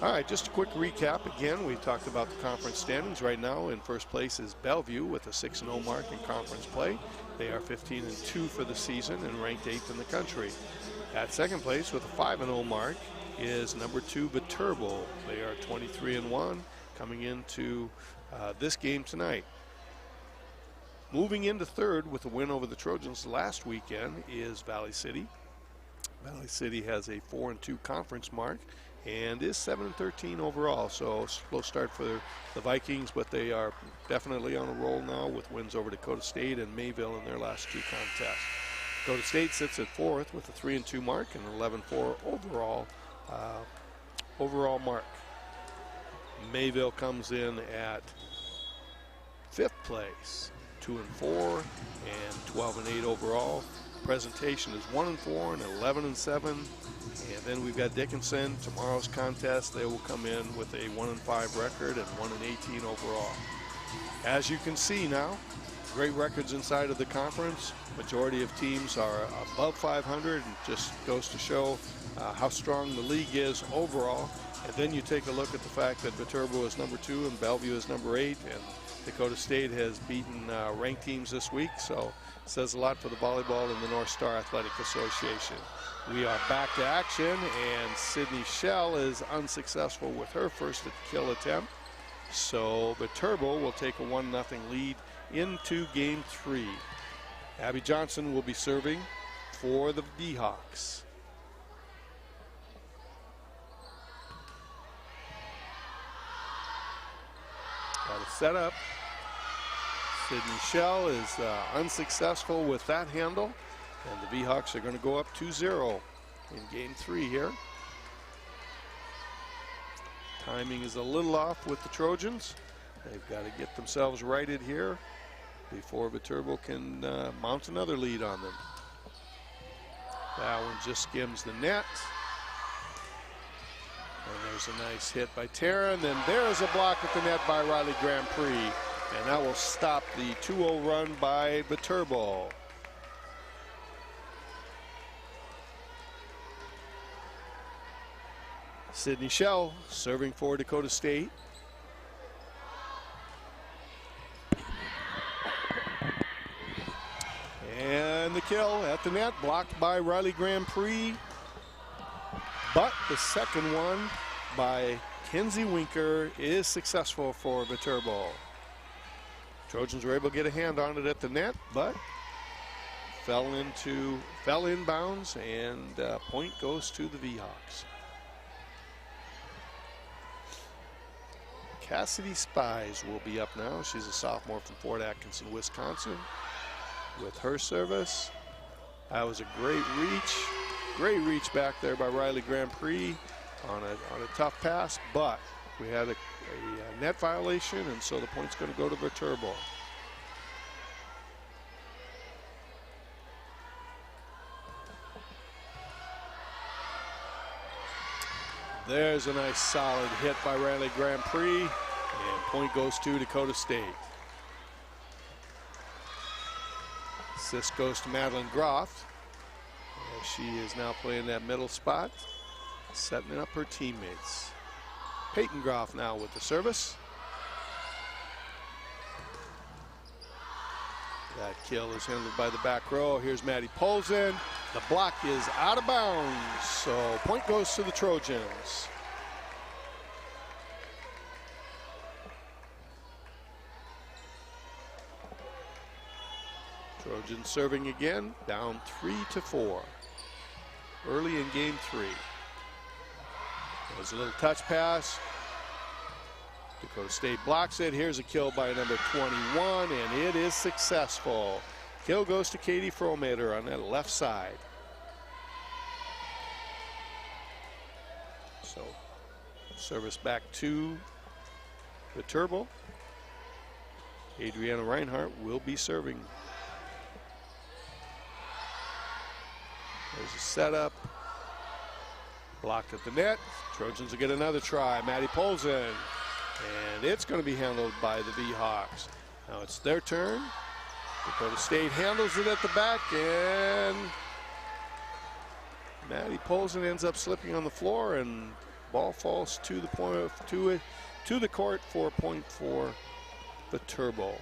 All right, just a quick recap. Again, we talked about the conference standings. Right now in first place is Bellevue with a 6-0 mark in conference play. They are 15-2 for the season and ranked 8th in the country. At second place with a 5-0 mark is number 2 Viterbo. They are 23-1 coming into this game tonight. Moving into third with a win over the Trojans last weekend is Valley City. Valley City has a 4-2 conference mark and is 7-13 overall. So slow start for the Vikings, but they are definitely on a roll now with wins over Dakota State and Mayville in their last 2 contests. Dakota State sits at 4th with a 3-2 mark and an 11-4 overall mark. Mayville comes in at 5th place, 2-4 and 12-8 overall. Presentation is 1-4 and 11-7. And then we've got Dickinson. Tomorrow's contest, they will come in with a 1-5 record and 1-18 overall. As you can see now, great records inside of the conference. Majority of teams are above 500, and just goes to show how strong the league is overall. And then you take a look at the fact that Viterbo is number 2 and Bellevue is number 8, and Dakota State has beaten ranked teams this week, so it says a lot for the volleyball and the North Star Athletic Association. We are back to action, and Sydney Schell is unsuccessful with her first kill attempt. So Viterbo will take a 1-0 lead into game 3. Abby Johnson will be serving for the V-Hawks. Got it set up. Sydney Schell is unsuccessful with that handle, and the V-Hawks are going to go up 2-0 in game 3 here. Timing is a little off with the Trojans. They've got to get themselves righted here before Viterbo can mount another lead on them. That one just skims the net. And there's a nice hit by Tara, and then there's a block at the net by Riley Grand Prix. And that will stop the 2-0 run by Viterbo. Sydney Schell serving for Dakota State. And the kill at the net, blocked by Riley Grand Prix. But the second one by Kenzie Winker is successful for Viterbo. Trojans were able to get a hand on it at the net, but fell inbounds, and point goes to the V-Hawks. Cassidy Spies will be up now. She's a sophomore from Fort Atkinson, Wisconsin, with her service. That was a great reach back there by Riley Grand Prix on a tough pass, but we had a net violation, and so the point's going to go to Viterbo. There's a nice solid hit by Riley Grand Prix, and point goes to Dakota State. Assist goes to Madeline Groff. She is now playing that middle spot, setting up her teammates. Peyton Groff now with the service. That kill is handled by the back row. Here's Maddie Polzin. The block is out of bounds, so point goes to the Trojans. Trojans serving again, down 3-4. Early in game 3. There's a little touch pass. Dakota State blocks it. Here's a kill by number 21, and it is successful. Kill goes to Katie Fromater on that left side. So, service back to Viterbo. Adriana Reinhardt will be serving. There's a setup. Blocked at the net. Trojans will get another try. Maddie Polzin. And it's going to be handled by the V-Hawks. Now it's their turn. Dakota State handles it at the back, and Maddie Polzin ends up slipping on the floor, and ball falls to the point to the court for a point for Viterbo.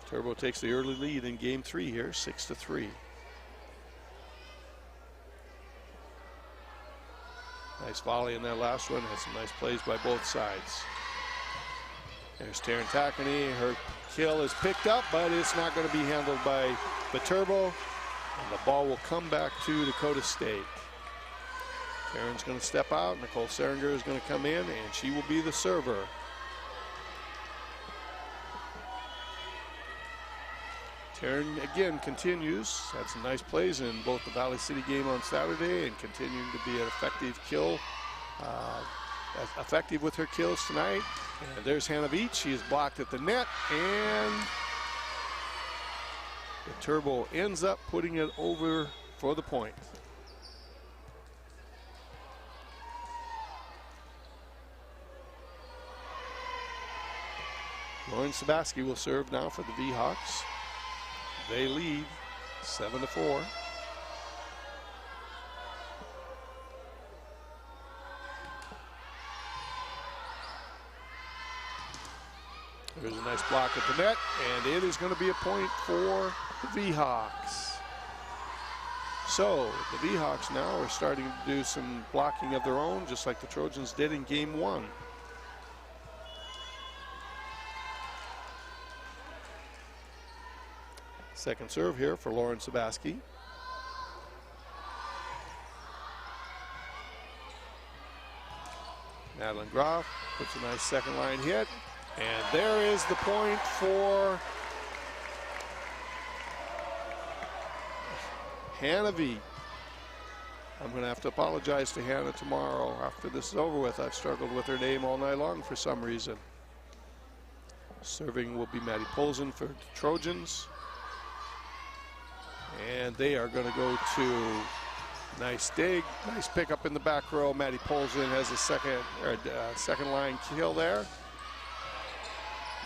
Viterbo takes the early lead in game 3 here, 6-3. Nice volley in that last one. Had some nice plays by both sides. There's Taryn Tackney. Her kill is picked up, but it's not going to be handled by Viterbo. And the ball will come back to Dakota State. Taryn's going to step out. Nicole Seringer is going to come in, and she will be the server. Taryn again continues. Had some nice plays in both the Valley City game on Saturday and continuing to be an effective kill. Effective with her kills tonight. And there's Hannah Veach. She is blocked at the net, and Viterbo ends up putting it over for the point. Lauren Sabaski will serve now for the V-Hawks. They lead 7-4. There's a nice block at the net, and it is going to be a point for the V-Hawks. So the V-Hawks now are starting to do some blocking of their own, just like the Trojans did in game 1. Second serve here for Lauren Sabaski. Madeline Groff puts a nice second line hit. And there is the point for Hannah V. I'm going to have to apologize to Hannah tomorrow after this is over with. I've struggled with her name all night long for some reason. Serving will be Maddie Polzin for the Trojans. And they are going to go to nice dig, nice pickup in the back row. Maddie Polzin has a second line kill there.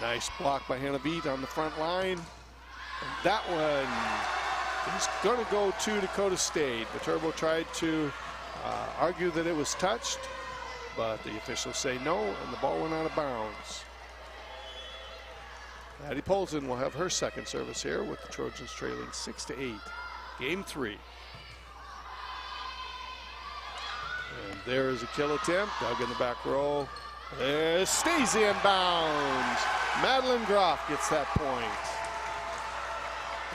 Nice block by Hannah Veet on the front line. And that one is going to go to Dakota State. Viterbo tried to argue that it was touched, but the officials say no, and the ball went out of bounds. Maddie Polzin will have her second service here with the Trojans trailing 6-8. Game 3. And there is a kill attempt. Dug in the back row. There stays in bounds. Madeline Groff gets that point.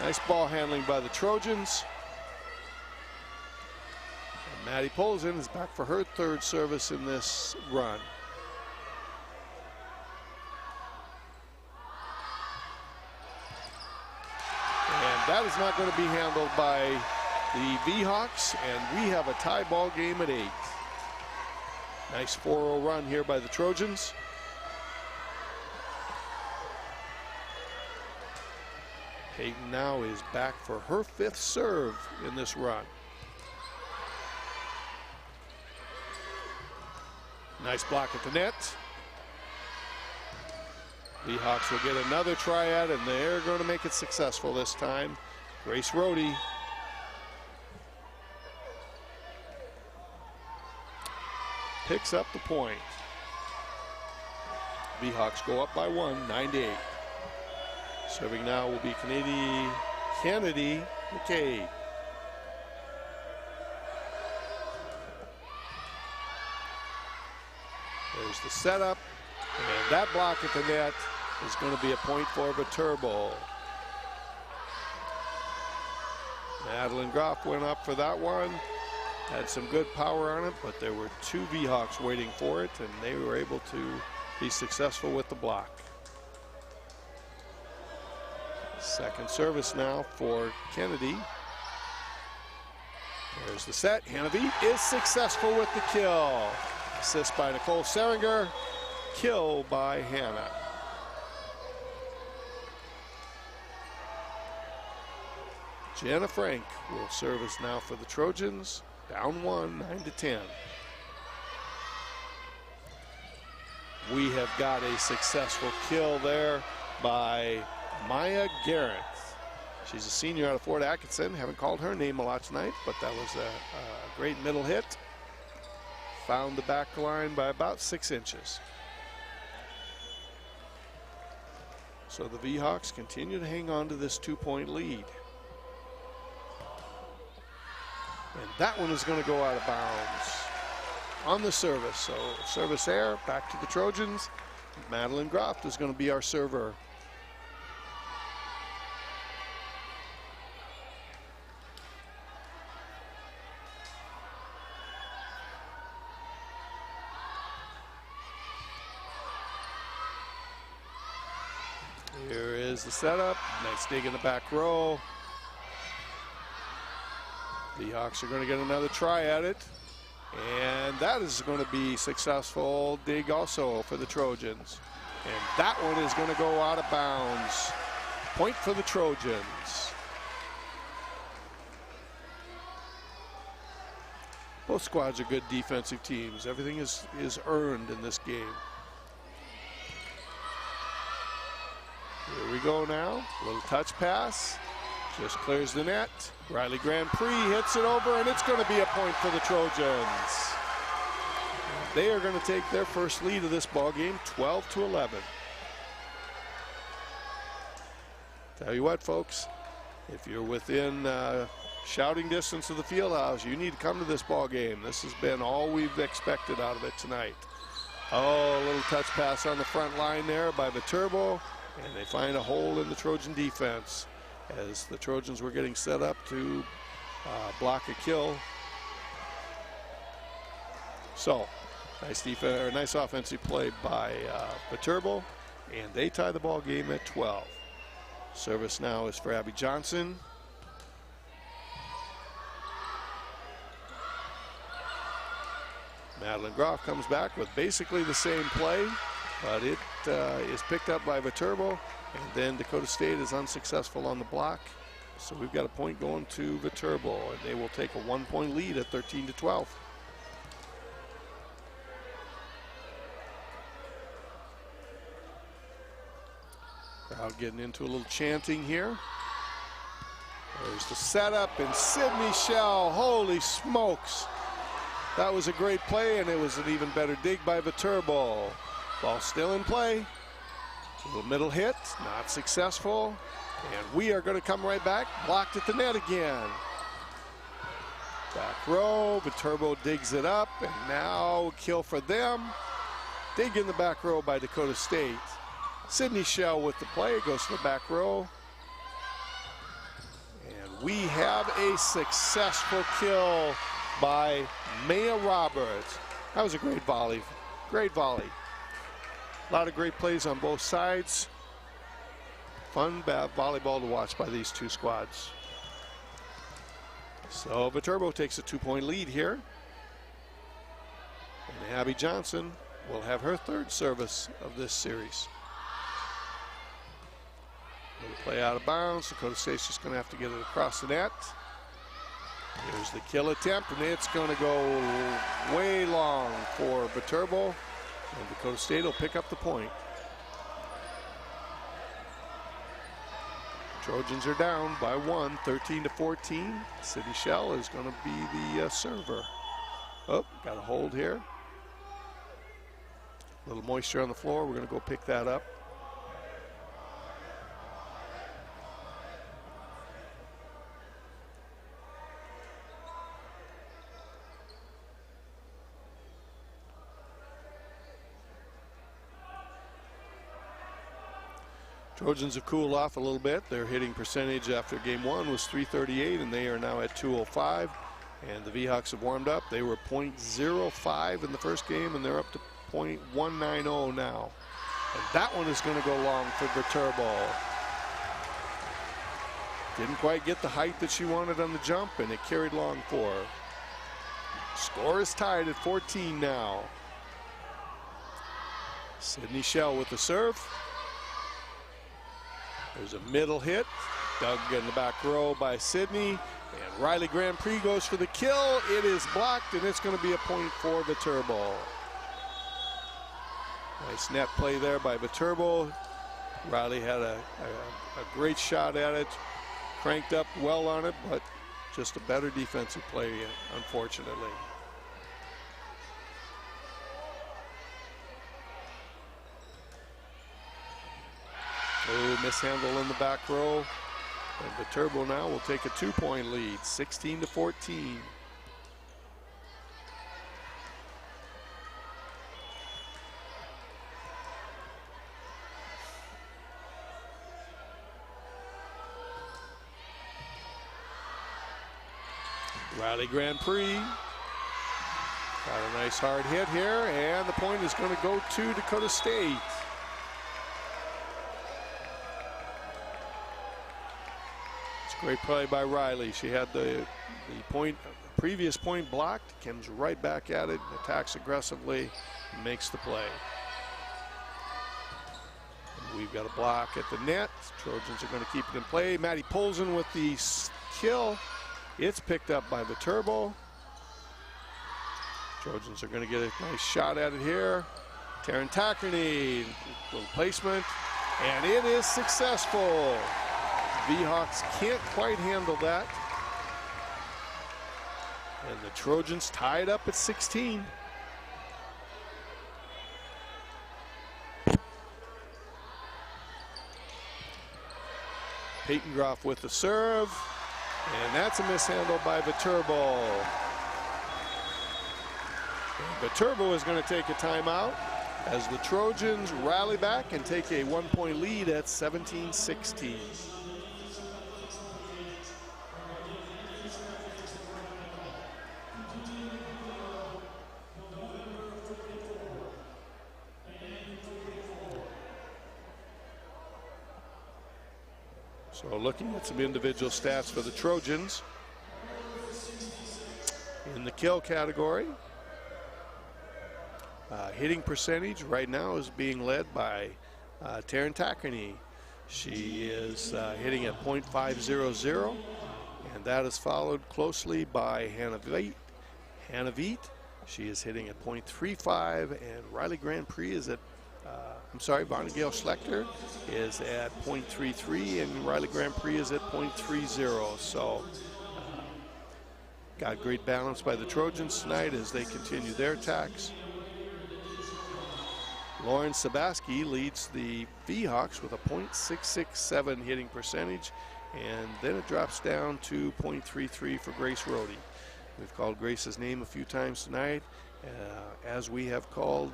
Nice ball handling by the Trojans. And Maddie Polzin is back for her third service in this run. And that is not going to be handled by the V-Hawks, and we have a tie ball game at 8. Nice 4-0 run here by the Trojans. Peyton now is back for her 5th serve in this run. Nice block at the net. The Hawks will get another try at it, and they're going to make it successful this time. Grace Rohde. Picks up the point. V-Hawks go up by 1, 9-8. Serving now will be Kennedy McKay. There's the setup, and that block at the net is going to be a point for Viterbo. Madeline Groff went up for that one. Had some good power on it, but there were two V-Hawks waiting for it, and they were able to be successful with the block. Second service now for Kennedy. There's the set. Hannavy is successful with the kill. Assist by Nicole Seringer. Kill by Hannah. Jenna Frank will service now for the Trojans. Down 1, 9-10. We have got a successful kill there by Maya Garrett. She's a senior out of Fort Atkinson. Haven't called her name a lot tonight, but that was a great middle hit. Found the back line by about 6 inches. So the V-Hawks continue to hang on to this 2-point lead. And that one is going to go out of bounds on the service. So service error, back to the Trojans. Madeline Groff is going to be our server. Here is the setup. Nice dig in the back row. The Hawks are going to get another try at it. And that is going to be successful dig also for the Trojans. And that one is going to go out of bounds. Point for the Trojans. Both squads are good defensive teams. Everything is earned in this game. Here we go now. A little touch pass. Just clears the net. Riley Grand Prix hits it over, and it's going to be a point for the Trojans. They are going to take their first lead of this ball game, 12-11. Tell you what, folks, if you're within shouting distance of the field house, you need to come to this ball game. This has been all we've expected out of it tonight. Oh, a little touch pass on the front line there by Viterbo, and they find a hole in the Trojan defense as the Trojans were getting set up to block a kill. So, nice defense, or nice offensive play by Viterbo, and they tie the ball game at 12. Service now is for Abby Johnson. Madeline Groff comes back with basically the same play, but it is picked up by Viterbo. And then Dakota State is unsuccessful on the block. So we've got a point going to Viterbo, and they will take a 1-point lead at 13-12. Crowd getting into a little chanting here. There's the setup, and Sydney Shell, holy smokes. That was a great play, and it was an even better dig by Viterbo. Ball still in play. Little middle hit, not successful. And we are going to come right back. Blocked at the net again. Back row, Viterbo digs it up, and now kill for them. Dig in the back row by Dakota State. Sydney Shell with the play, goes to the back row. And we have a successful kill by Maya Roberts. That was a great volley, great volley. A lot of great plays on both sides. Fun volleyball to watch by these two squads. So Viterbo takes a 2-point lead here. And Abby Johnson will have her third service of this series. Little play out of bounds. Dakota State's just going to have to get it across the net. Here's the kill attempt, and it's going to go way long for Viterbo. And Dakota State will pick up the point. Trojans are down by 1, 13-14. Sydney Shell is going to be the server. Oh, got a hold here. A little moisture on the floor. We're going to go pick that up. Trojans have cooled off a little bit. Their hitting percentage after game one was .338, and they are now at .205. And the V-Hawks have warmed up. They were .05 in the first game, and they're up to .190 now. And that one is going to go long for Viterbo. Didn't quite get the height that she wanted on the jump, and it carried long for her. Score is tied at 14 now. Sydney Shell with the serve. There's a middle hit, dug in the back row by Sydney, and Riley Grand Prix goes for the kill. It is blocked, and it's going to be a point for Viterbo. Nice net play there by Viterbo. Riley had a great shot at it, cranked up well on it, but just a better defensive play, unfortunately. Oh, mishandle in the back row. And Viterbo now will take a 2-point lead, 16-14. Riley Grand Prix. Got a nice hard hit here, and the point is going to go to Dakota State. Great play by Riley. She had the previous point blocked, comes right back at it, attacks aggressively, and makes the play. And we've got a block at the net. Trojans are going to keep it in play. Maddie Polson with the kill. It's picked up by Viterbo. Trojans are going to get a nice shot at it here. Taryn Tackerney, little placement, and it is successful. V-Hawks can't quite handle that. And the Trojans tied up at 16. Peyton Groff with the serve. And that's a mishandle by Viterbo. Viterbo is going to take a timeout as the Trojans rally back and take a 1-point lead at 17-16. So looking at some individual stats for the Trojans. In the kill category, hitting percentage right now is being led by Taryn Tackerney. She is hitting at .500, and that is followed closely by Hannah Veet. She is hitting at .35, and Riley Grand Prix is at Vonnie Gale Schlechter is at .33, and Riley Grand Prix is at .30. So got great balance by the Trojans tonight as they continue their attacks. Lauren Sabaski leads the V-Hawks with a .667 hitting percentage, and then it drops down to .33 for Grace Rohde. We've called Grace's name a few times tonight, as we have called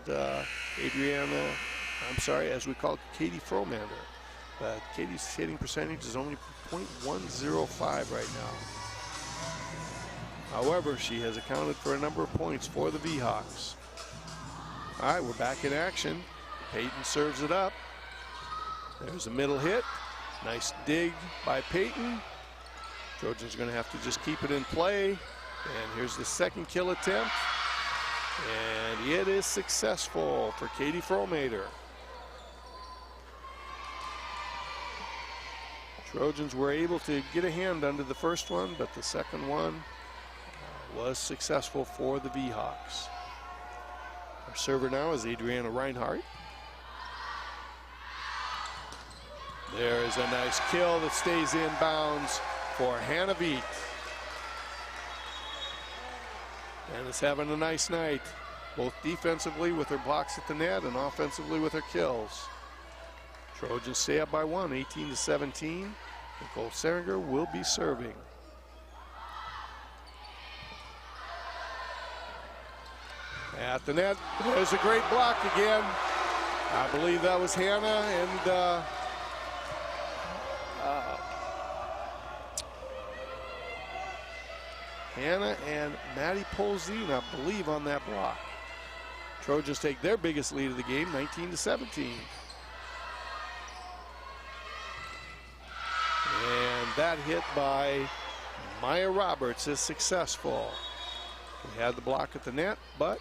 as we called Katie Fromander. But Katie's hitting percentage is only .105 right now. However, she has accounted for a number of points for the V-Hawks. All right, we're back in action. Peyton serves it up. There's a middle hit. Nice dig by Peyton. Trojans are going to have to just keep it in play. And here's the second kill attempt. And it is successful for Katie Fromander. Trojans were able to get a hand under the first one, but the second one was successful for the V-Hawks. Our server now is Adriana Reinhardt. There is a nice kill that stays in bounds for Hannah Veet. And is having a nice night, both defensively with her blocks at the net and offensively with her kills. Trojans stay up by one, 18-17. Nicole Seringer will be serving. At the net, there's a great block again. I believe that was Hannah, and Hannah and Maddie Polzine, I believe, on that block. Trojans take their biggest lead of the game, 19-17. And that hit by Maya Roberts is successful. He had the block at the net, but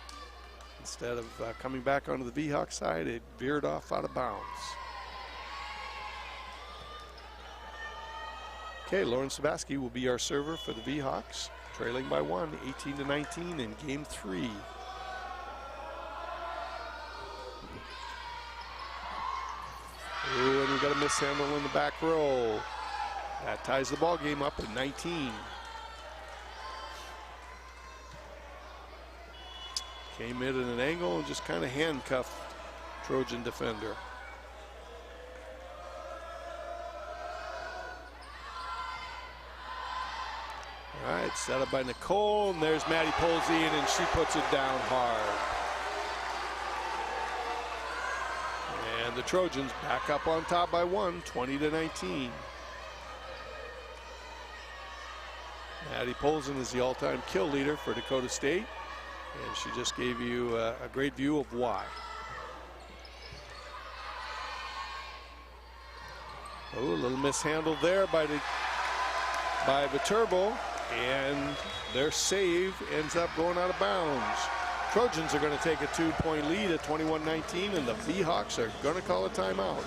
instead of coming back onto the V-Hawk side, it veered off out of bounds. Okay, Lauren Sabaski will be our server for the V-Hawks, trailing by 1, 18-19 in game 3. Ooh, and we got a mishandle in the back row. That ties the ball game up at 19. Came in at an angle and just kind of handcuffed Trojan defender. All right, set up by Nicole, and there's Maddie Polzine, and she puts it down hard. And the Trojans back up on top by 1, 20-19. Maddie Polzine is the all-time kill leader for Dakota State, and she just gave you a great view of why. Oh, a little mishandled there by Viterbo, and their save ends up going out of bounds. Trojans are going to take a 2-point lead at 21-19, and the V-Hawks are going to call a timeout.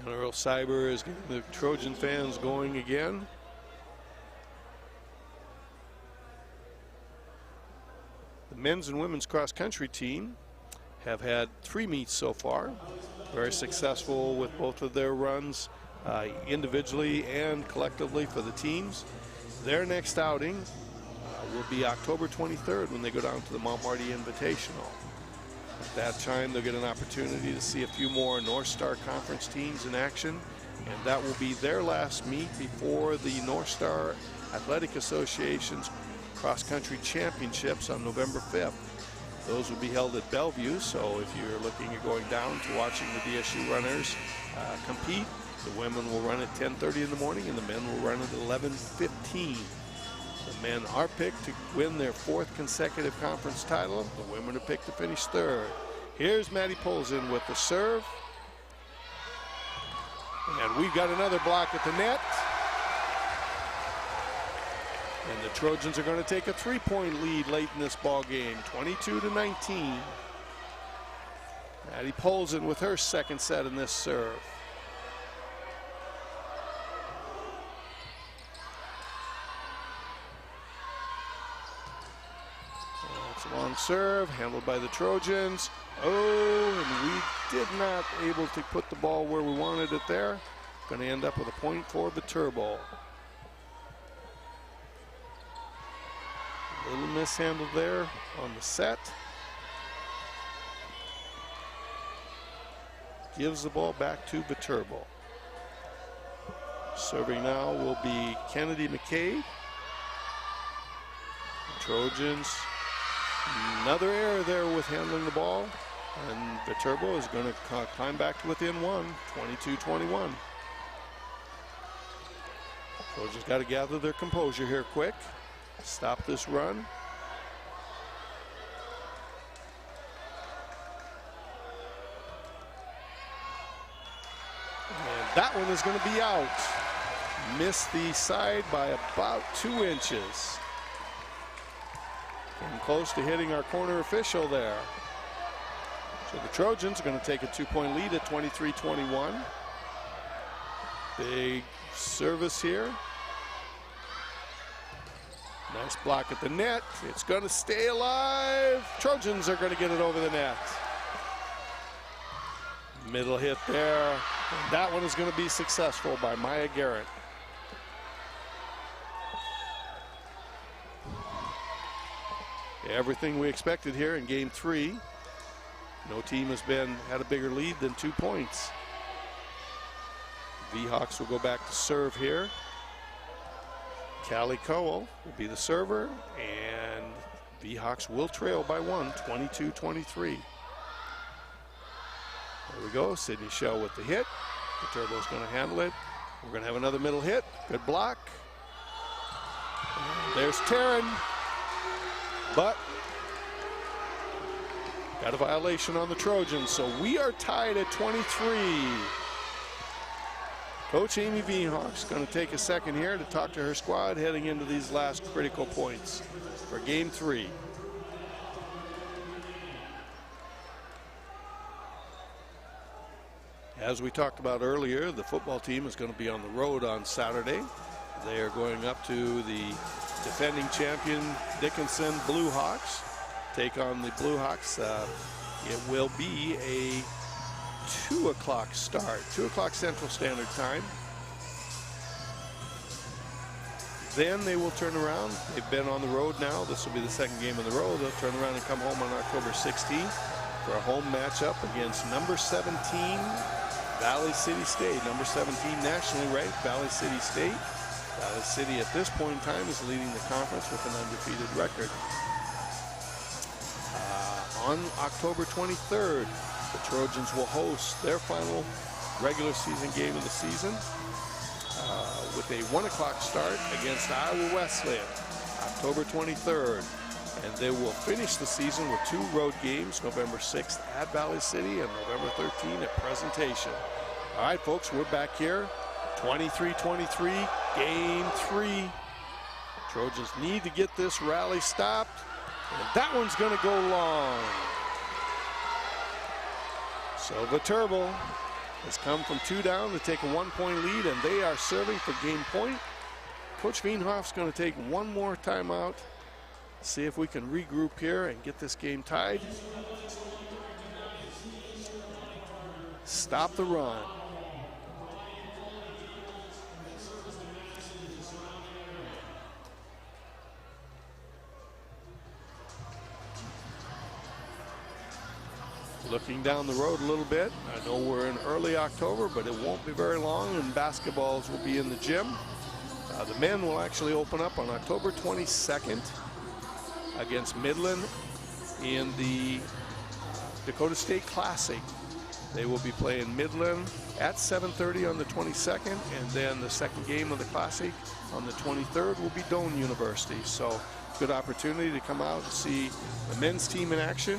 General Cyber is getting the Trojan fans going again. The men's and women's cross country team have had 3 meets so far. Very successful with both of their runs individually and collectively for the teams. Their next outing will be October 23rd when they go down to the Mount Marty Invitational. At that time, they'll get an opportunity to see a few more North Star Conference teams in action, and that will be their last meet before the North Star Athletic Association's cross-country championships on November 5th. Those will be held at Bellevue, so if you're looking at going down to watching the DSU runners compete, the women will run at 10:30 in the morning, and the men will run at 11:15. The men are picked to win their 4th consecutive conference title. The women are picked to finish 3rd. Here's Maddie Polzine with the serve. And we've got another block at the net. And the Trojans are going to take a 3-point lead late in this ball game, 22-19. Maddie Polzine with her 2nd set in this serve. Long serve, handled by the Trojans. Oh, and we did not able to put the ball where we wanted it there. Going to end up with a point for Viterbo. A little mishandled there on the set. Gives the ball back to Viterbo. Serving now will be Kennedy McKay. The Trojans. Another error there with handling the ball, and Viterbo is going to climb back to within 1, 22-21. Trojans got to gather their composure here quick, stop this run. And that one is going to be out. Missed the side by about 2 inches. Getting close to hitting our corner official there. So the Trojans are going to take a 2-point lead at 23-21. Big service here. Nice block at the net. It's going to stay alive. Trojans are going to get it over the net. Middle hit there. And that one is going to be successful by Maya Garrett. Everything we expected here in game 3. No team has had a bigger lead than 2 points. V-Hawks will go back to serve here. Callie Cowell will be the server, and V-Hawks will trail by 1, 22-23. There we go, Sydney Shell with the hit. Viterbo's going to handle it. We're going to have another middle hit. Good block. And there's Taryn. But got a violation on the Trojans, so we are tied at 23. Coach Amy V-Hawks going to take a second here to talk to her squad heading into these last critical points for game 3. As we talked about earlier, the football team is going to be on the road on Saturday. They are going up to the defending champion Dickinson Blue Hawks, take on the Blue Hawks. It will be a 2 o'clock start, 2 o'clock Central Standard Time. Then they will turn around. They've been on the road now. This will be the second game of the road. They'll turn around and come home on October 16th for a home matchup against number 17, Valley City State. Number 17 nationally ranked Valley City State. Valley City at this point in time is leading the conference with an undefeated record. On October 23rd, the Trojans will host their final regular season game of the season with a 1 o'clock start against Iowa Wesleyan, October 23rd. And they will finish the season with 2 road games, November 6th at Valley City and November 13th at Presentation. All right, folks, we're back here, 23-23, game 3. Trojans need to get this rally stopped, and that one's going to go long. So Viterbo has come from 2 down to take a 1-point lead, and they are serving for game point. Coach Veenhoff's going to take one more timeout, see if we can regroup here and get this game tied. Stop the run. Looking down the road a little bit, I know we're in early October, but it won't be very long, and basketballs will be in the gym. The men will actually open up on October 22nd against Midland in the Dakota State Classic. They will be playing Midland at 7:30 on the 22nd, and then the second game of the Classic on the 23rd will be Doane University. So good opportunity to come out and see the men's team in action.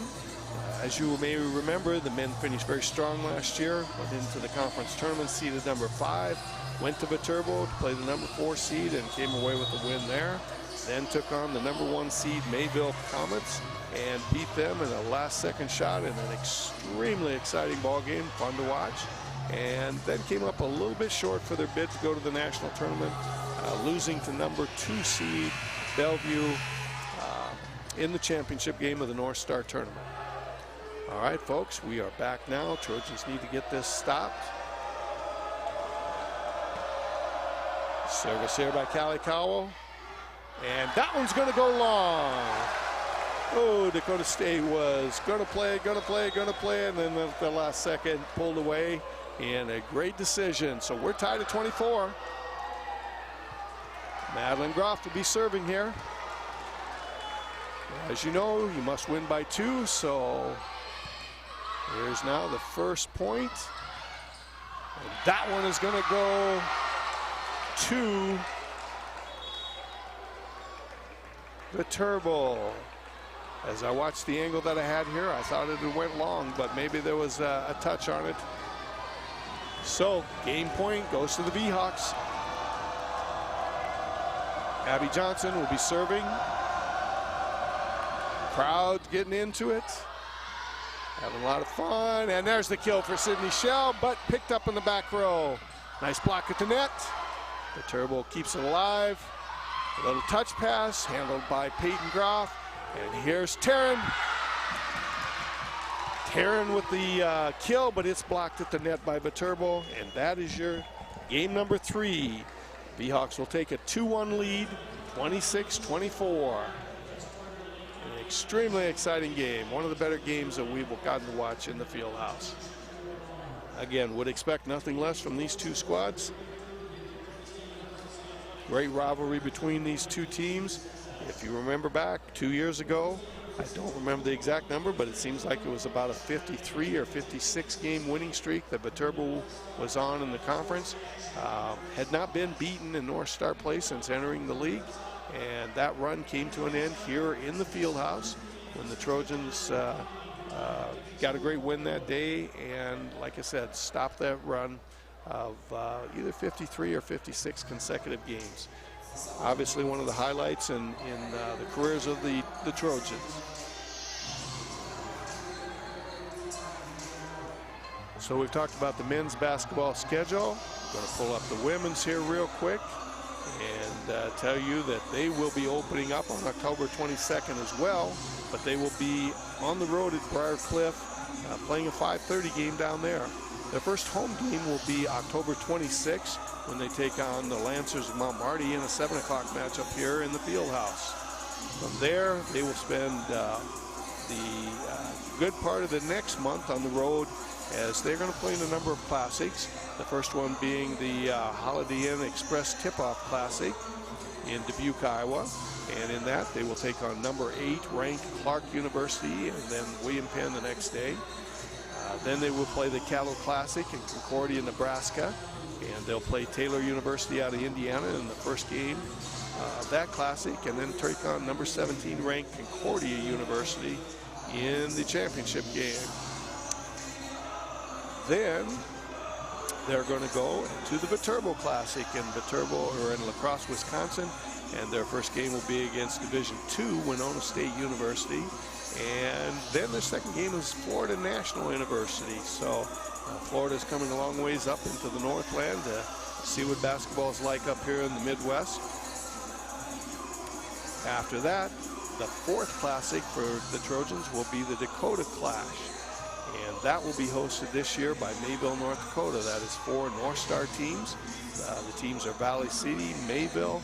As you may remember, the men finished very strong last year, went into the conference tournament, seeded number 5, went to Viterbo to play the number 4 seed and came away with a win there. Then took on the number 1 seed Mayville Comets and beat them in a last-second shot in an extremely exciting ball game, fun to watch. And then came up a little bit short for their bid to go to the national tournament, losing to number 2 seed Bellevue in the championship game of the North Star tournament. All right, folks, we are back now. Trojans need to get this stopped. Service here by Callie Cowell. And that one's going to go long. Oh, Dakota State was going to play, and then at the last second pulled away in a great decision. So we're tied at 24. Madeline Groff to be serving here. As you know, you must win by 2, so here's now the first point. And that one is going to go to Viterbo. As I watched the angle that I had here, I thought it went long, but maybe there was a touch on it. So game point goes to the V-Hawks. Abby Johnson will be serving. Crowd getting into it. Having a lot of fun. And there's the kill for Sydney Shell, but picked up in the back row. Nice block at the net. Viterbo keeps it alive. A little touch pass handled by Peyton Groff. And here's Taryn. Taryn with the kill, but it's blocked at the net by Viterbo. And that is your game number 3. V-Hawks will take a 2-1 lead, 26-24. An extremely exciting game. One of the better games that we've gotten to watch in the field house. Again, would expect nothing less from these two squads. Great rivalry between these two teams. If you remember back 2 years ago, I don't remember the exact number, but it seems like it was about a 53 or 56 game winning streak that Viterbo was on in the conference. Had not been beaten in North Star play since entering the league, and that run came to an end here in the field house when the Trojans got a great win that day, and like I said, stopped that run of either 53 or 56 consecutive games. Obviously one of the highlights in the careers of the Trojans. So we've talked about the men's basketball schedule. I'm going to pull up the women's here real quick and tell you that they will be opening up on October 22nd as well, but they will be on the road at Briar Cliff playing a 5:30 game down there. Their first home game will be October 26th when they take on the Lancers of Mount Marty in a 7 o'clock matchup here in the field house. From there, they will spend the good part of the next month on the road as they're going to play in a number of classics. The first one being the Holiday Inn Express Tip-Off Classic in Dubuque, Iowa. And in that, they will take on number 8 ranked Clark University and then William Penn the next day. Then they will play the Cattle Classic in Concordia, Nebraska, and they'll play Taylor University out of Indiana in the first game of that classic, and then take on number 17 ranked Concordia University in the championship game. Then they're going to go to the Viterbo Classic in Viterbo, or in La Crosse, Wisconsin, and their first game will be against Division II Winona State University. And then the second game is Florida National University. So Florida's coming a long ways up into the Northland to see what basketball is like up here in the Midwest. After that, the fourth classic for the Trojans will be the Dakota Clash. And that will be hosted this year by Mayville, North Dakota. That is 4 North Star teams. The teams are Valley City, Mayville,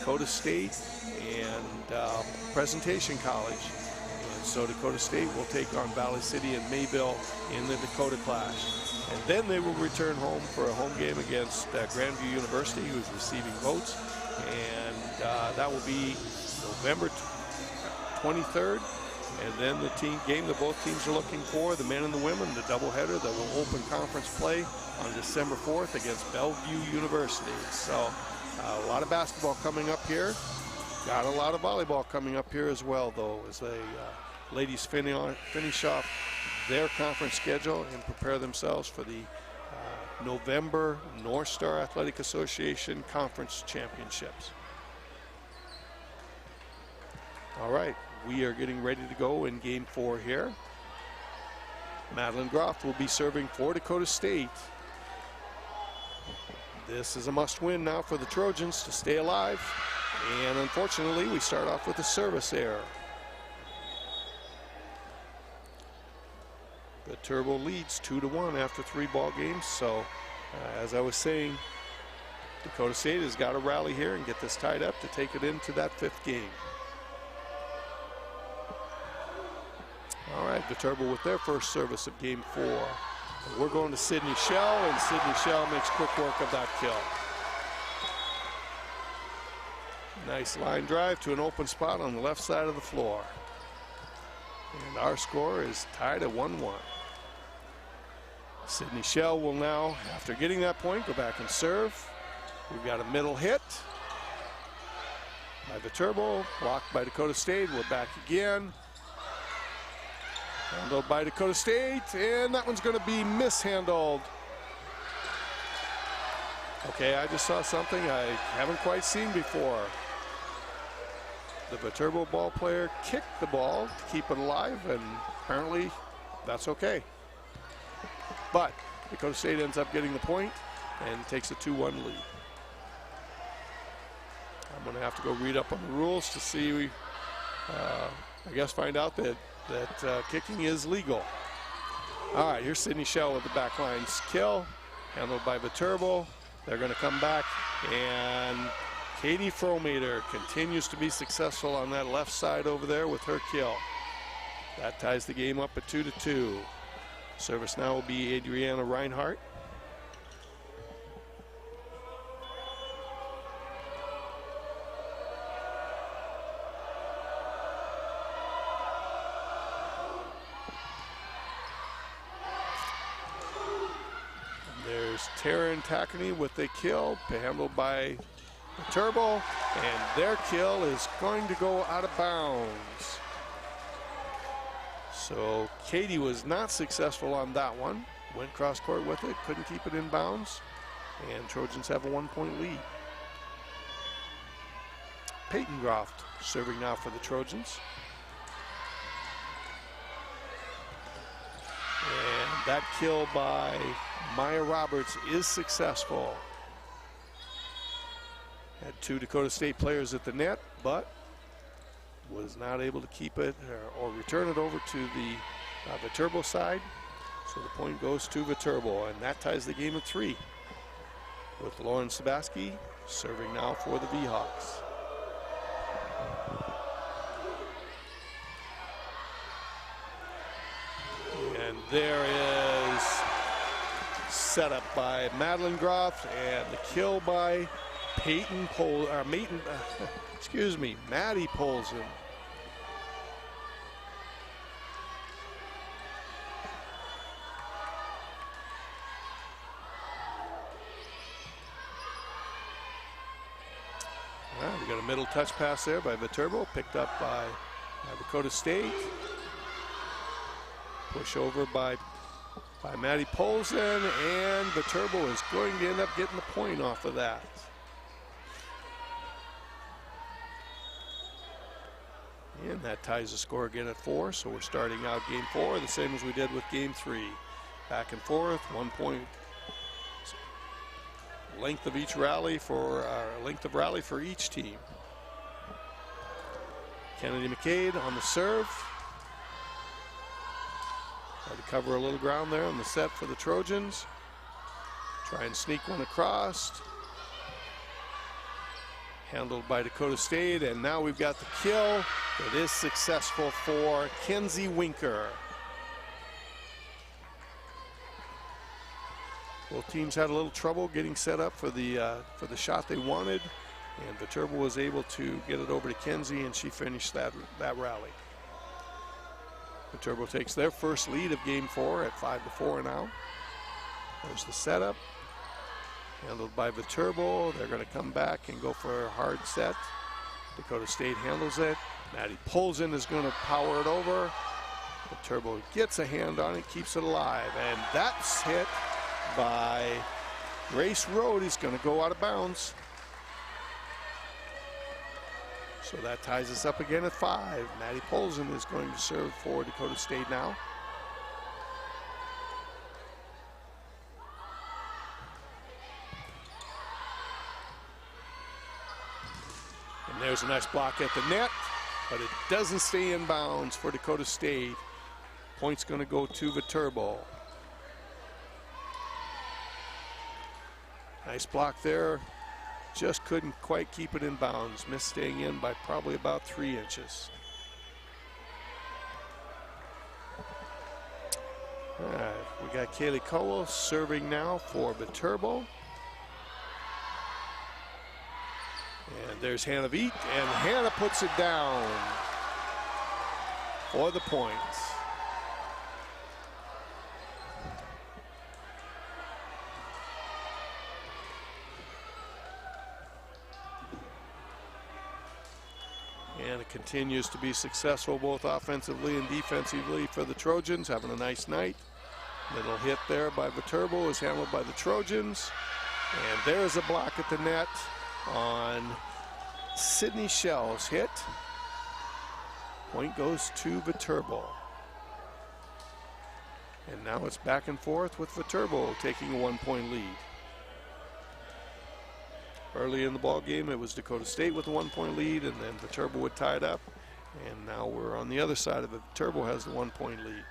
Dakota State, and Presentation College. So Dakota State will take on Valley City and Mayville in the Dakota Clash. And then they will return home for a home game against Grandview University, who's receiving votes. And that will be November 23rd. And then the game that both teams are looking for, the men and the women, the doubleheader that will open conference play on December 4th against Bellevue University. So a lot of basketball coming up here. Got a lot of volleyball coming up here as well, though, as they ladies finish off their conference schedule and prepare themselves for the November North Star Athletic Association Conference Championships. All right, we are getting ready to go in Game 4 here. Madeline Groff will be serving for Dakota State. This is a must-win now for the Trojans to stay alive. And unfortunately, we start off with a service error. Viterbo leads 2-1 after 3 ball games. So, as I was saying, Dakota State has got to rally here and get this tied up to take it into that 5th game. All right, Viterbo with their first service of Game 4. And we're going to Sydney Shell, and Sydney Shell makes quick work of that kill. Nice line drive to an open spot on the left side of the floor. And our score is tied at 1-1. Sydney Shell will now, after getting that point, go back and serve. We've got a middle hit by Viterbo, blocked by Dakota State. We're back again. Handled by Dakota State, and that one's going to be mishandled. Okay, I just saw something I haven't quite seen before. The Viterbo ball player kicked the ball to keep it alive, and apparently that's okay. But Dakota State ends up getting the point and takes a 2-1 lead. I'm going to have to go read up on the rules to see, I guess find out that kicking is legal. All right, here's Sydney Shell with the backline kill, handled by Viterbo. They're going to come back and Katie Fromater continues to be successful on that left side over there with her kill. That ties the game up at 2-2. Service now will be Adriana Reinhardt. There's Taryn Tackney with a kill, handled by Viterbo, and their kill is going to go out of bounds. So Katie was not successful on that one. Went cross court with it, couldn't keep it in bounds, and Trojans have a 1-point lead. Peyton Groff serving now for the Trojans. And that kill by Maya Roberts is successful. Had 2 Dakota State players at the net, but was not able to keep it or return it over to the Viterbo side. So the point goes to Viterbo, and that ties the game at 3. With Lauren Sabaski serving now for the V-Hawks. And there is set up by Madeline Groff, and the kill by Maddie Polson. We got a middle touch pass there by Viterbo, picked up by Dakota State. Push over by Maddie Polson, and Viterbo is going to end up getting the point off of that. And that ties the score again at 4, so we're starting out game 4 the same as we did with game 3. Back and forth, 1 point length of each rally for rally for each team. Kennedy McCade on the serve. Try to cover a little ground there on the set for the Trojans. Try and sneak one across. Handled by Dakota State, and now we've got the kill. It is successful for Kenzie Winker. Both teams had a little trouble getting set up for the shot they wanted, and Viterbo was able to get it over to Kenzie, and she finished that rally. Viterbo takes their first lead of game 4 at 5-4 now. There's the setup. Handled by Viterbo. They're going to come back and go for a hard set. Dakota State handles it. Maddie Polson is going to power it over. Viterbo gets a hand on it, keeps it alive, and that's hit by Grace Road. He's going to go out of bounds. So that ties us up again at 5. Maddie Polson is going to serve for Dakota State now. And there's a nice block at the net, but it doesn't stay in bounds for Dakota State. Point's going to go to Viterbo. Nice block there. Just couldn't quite keep it in bounds. Missed staying in by probably about 3 inches. All right, we got Kaylee Cowell serving now for Viterbo. And there's Hannah Veet, and Hannah puts it down for the points. And it continues to be successful both offensively and defensively for the Trojans, having a nice night. Little hit there by Viterbo is handled by the Trojans. And there's a block at the net on Sydney Shell's hit. Point goes to Viterbo. And now it's back and forth with Viterbo taking a 1-point lead. Early in the ball game, it was Dakota State with a 1-point lead, and then Viterbo would tie it up. And now we're on the other side of it. Viterbo has the 1-point lead.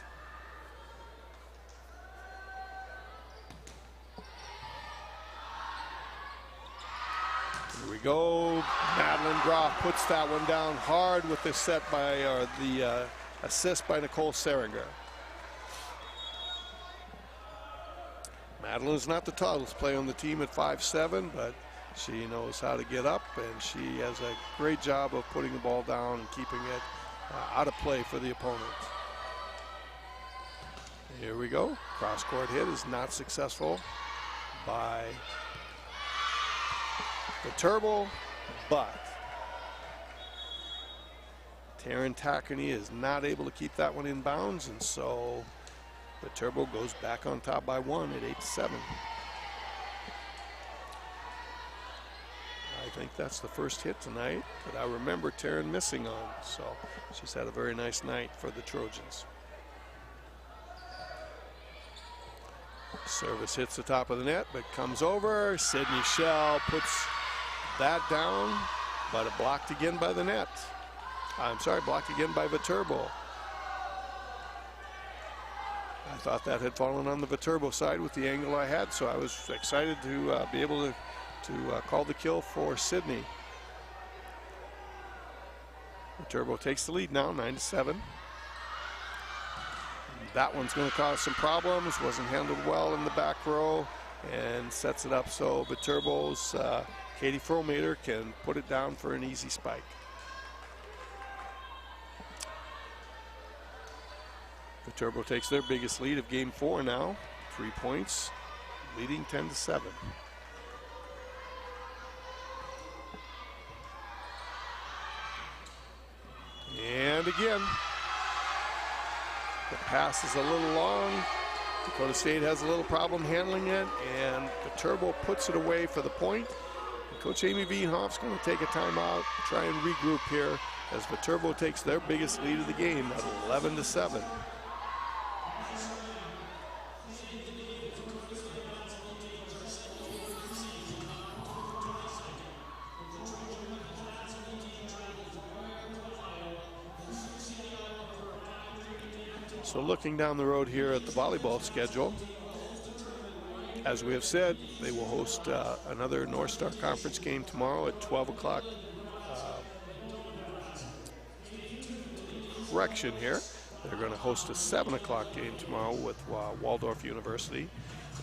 Here we we go. Madeline Groff puts that one down hard with the set by, or the assist by Nicole Seringer. Madeline is not the tallest player on the team at 5'7", but she knows how to get up, and she has a great job of putting the ball down and keeping it out of play for the opponent. Here we go. Cross-court hit is not successful by Viterbo, but Taryn Tackerney is not able to keep that one in bounds, and so Viterbo goes back on top by 1 at 8-7. I think that's the first hit tonight that I remember Taryn missing on, so she's had a very nice night for the Trojans. Service hits the top of the net, but comes over. Sydney Shell puts that down, but it blocked again by the net. I'm sorry, blocked again by Viterbo. I thought that had fallen on the Viterbo side with the angle I had, so I was excited to be able to call the kill for Sydney. Viterbo takes the lead now, 9-7. That one's going to cause some problems. Wasn't handled well in the back row and sets it up so Viterbo's Katie Fromater can put it down for an easy spike. Viterbo takes their biggest lead of game 4 now, 3 points, leading 10-7. And again, the pass is a little long. Dakota State has a little problem handling it, and Viterbo puts it away for the point. And Coach Amy Wienhoff's going to take a timeout, try and regroup here as Viterbo takes their biggest lead of the game at 11-7. So looking down the road here at the volleyball schedule, as we have said, they will host another North Star Conference game tomorrow at 12 o'clock. Correction here. They're going to host a 7 o'clock game tomorrow with Waldorf University.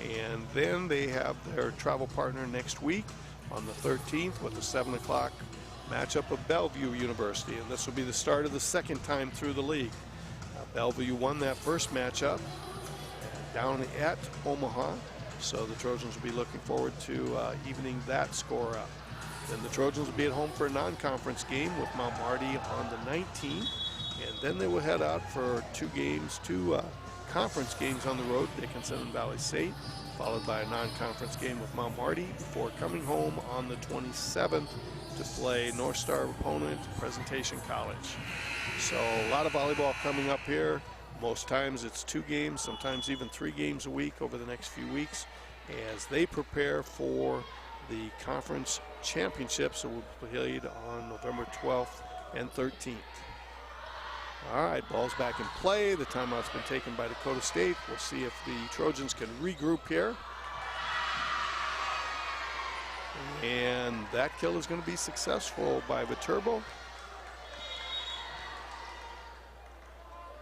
And then they have their travel partner next week on the 13th with a 7 o'clock matchup of Bellevue University. And this will be the start of the second time through the league. Bellevue won that first matchup down at Omaha, so the Trojans will be looking forward to evening that score up. Then the Trojans will be at home for a non-conference game with Mount Marty on the 19th, and then they will head out for two conference games on the road, Dickinson and Valley State, followed by a non-conference game with Mount Marty before coming home on the 27th to play North Star opponent Presentation College. So a lot of volleyball coming up here. Most times it's 2 games, sometimes even 3 games a week over the next few weeks as they prepare for the conference championships that will be played on November 12th and 13th. All right, ball's back in play. The timeout's been taken by Dakota State. We'll see if the Trojans can regroup here. And that kill is going to be successful by Viterbo.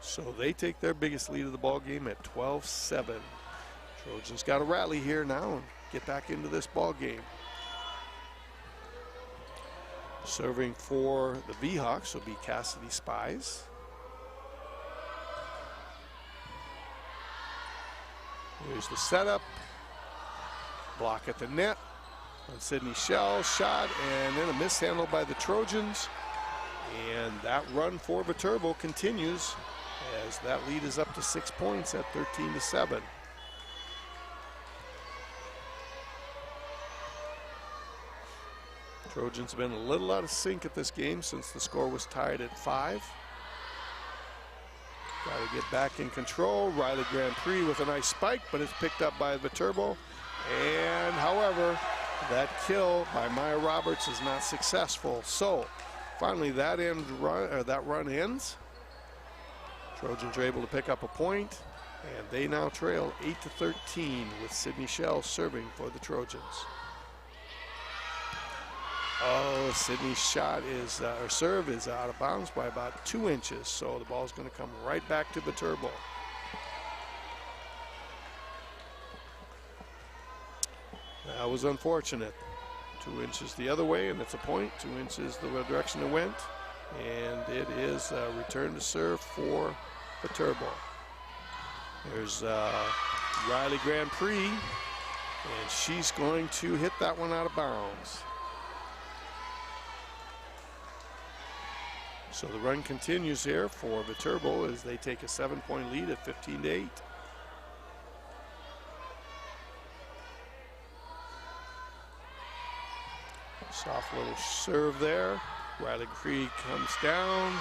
So they take their biggest lead of the ball game at 12-7. Trojans got to rally here now and get back into this ball game. Serving for the V-Hawks will be Cassidy Spies. Here's the setup. Block at the net on Sydney Shell's shot, and then a mishandle by the Trojans. And that run for Viterbo continues as that lead is up to 6 points at 13-7. Trojans have been a little out of sync at this game since the score was tied at 5. Got to get back in control. Riley Grand Prix with a nice spike, but it's picked up by Viterbo. And however, that kill by Maya Roberts is not successful. So finally that run ends. Trojans are able to pick up a point, and they now trail 8-13 with Sydney Shell serving for the Trojans. Oh, Sydney's shot is, or serve is out of bounds by about 2 inches. So the ball's going to come right back to Viterbo. That was unfortunate. 2 inches the other way, and it's a point. 2 inches the direction it went. And it is a return to serve for Viterbo. There's Riley Grand Prix, and she's going to hit that one out of bounds. So the run continues here for Viterbo as they take a 7-point lead at 15-8. Soft little serve there. Riley Cree comes down,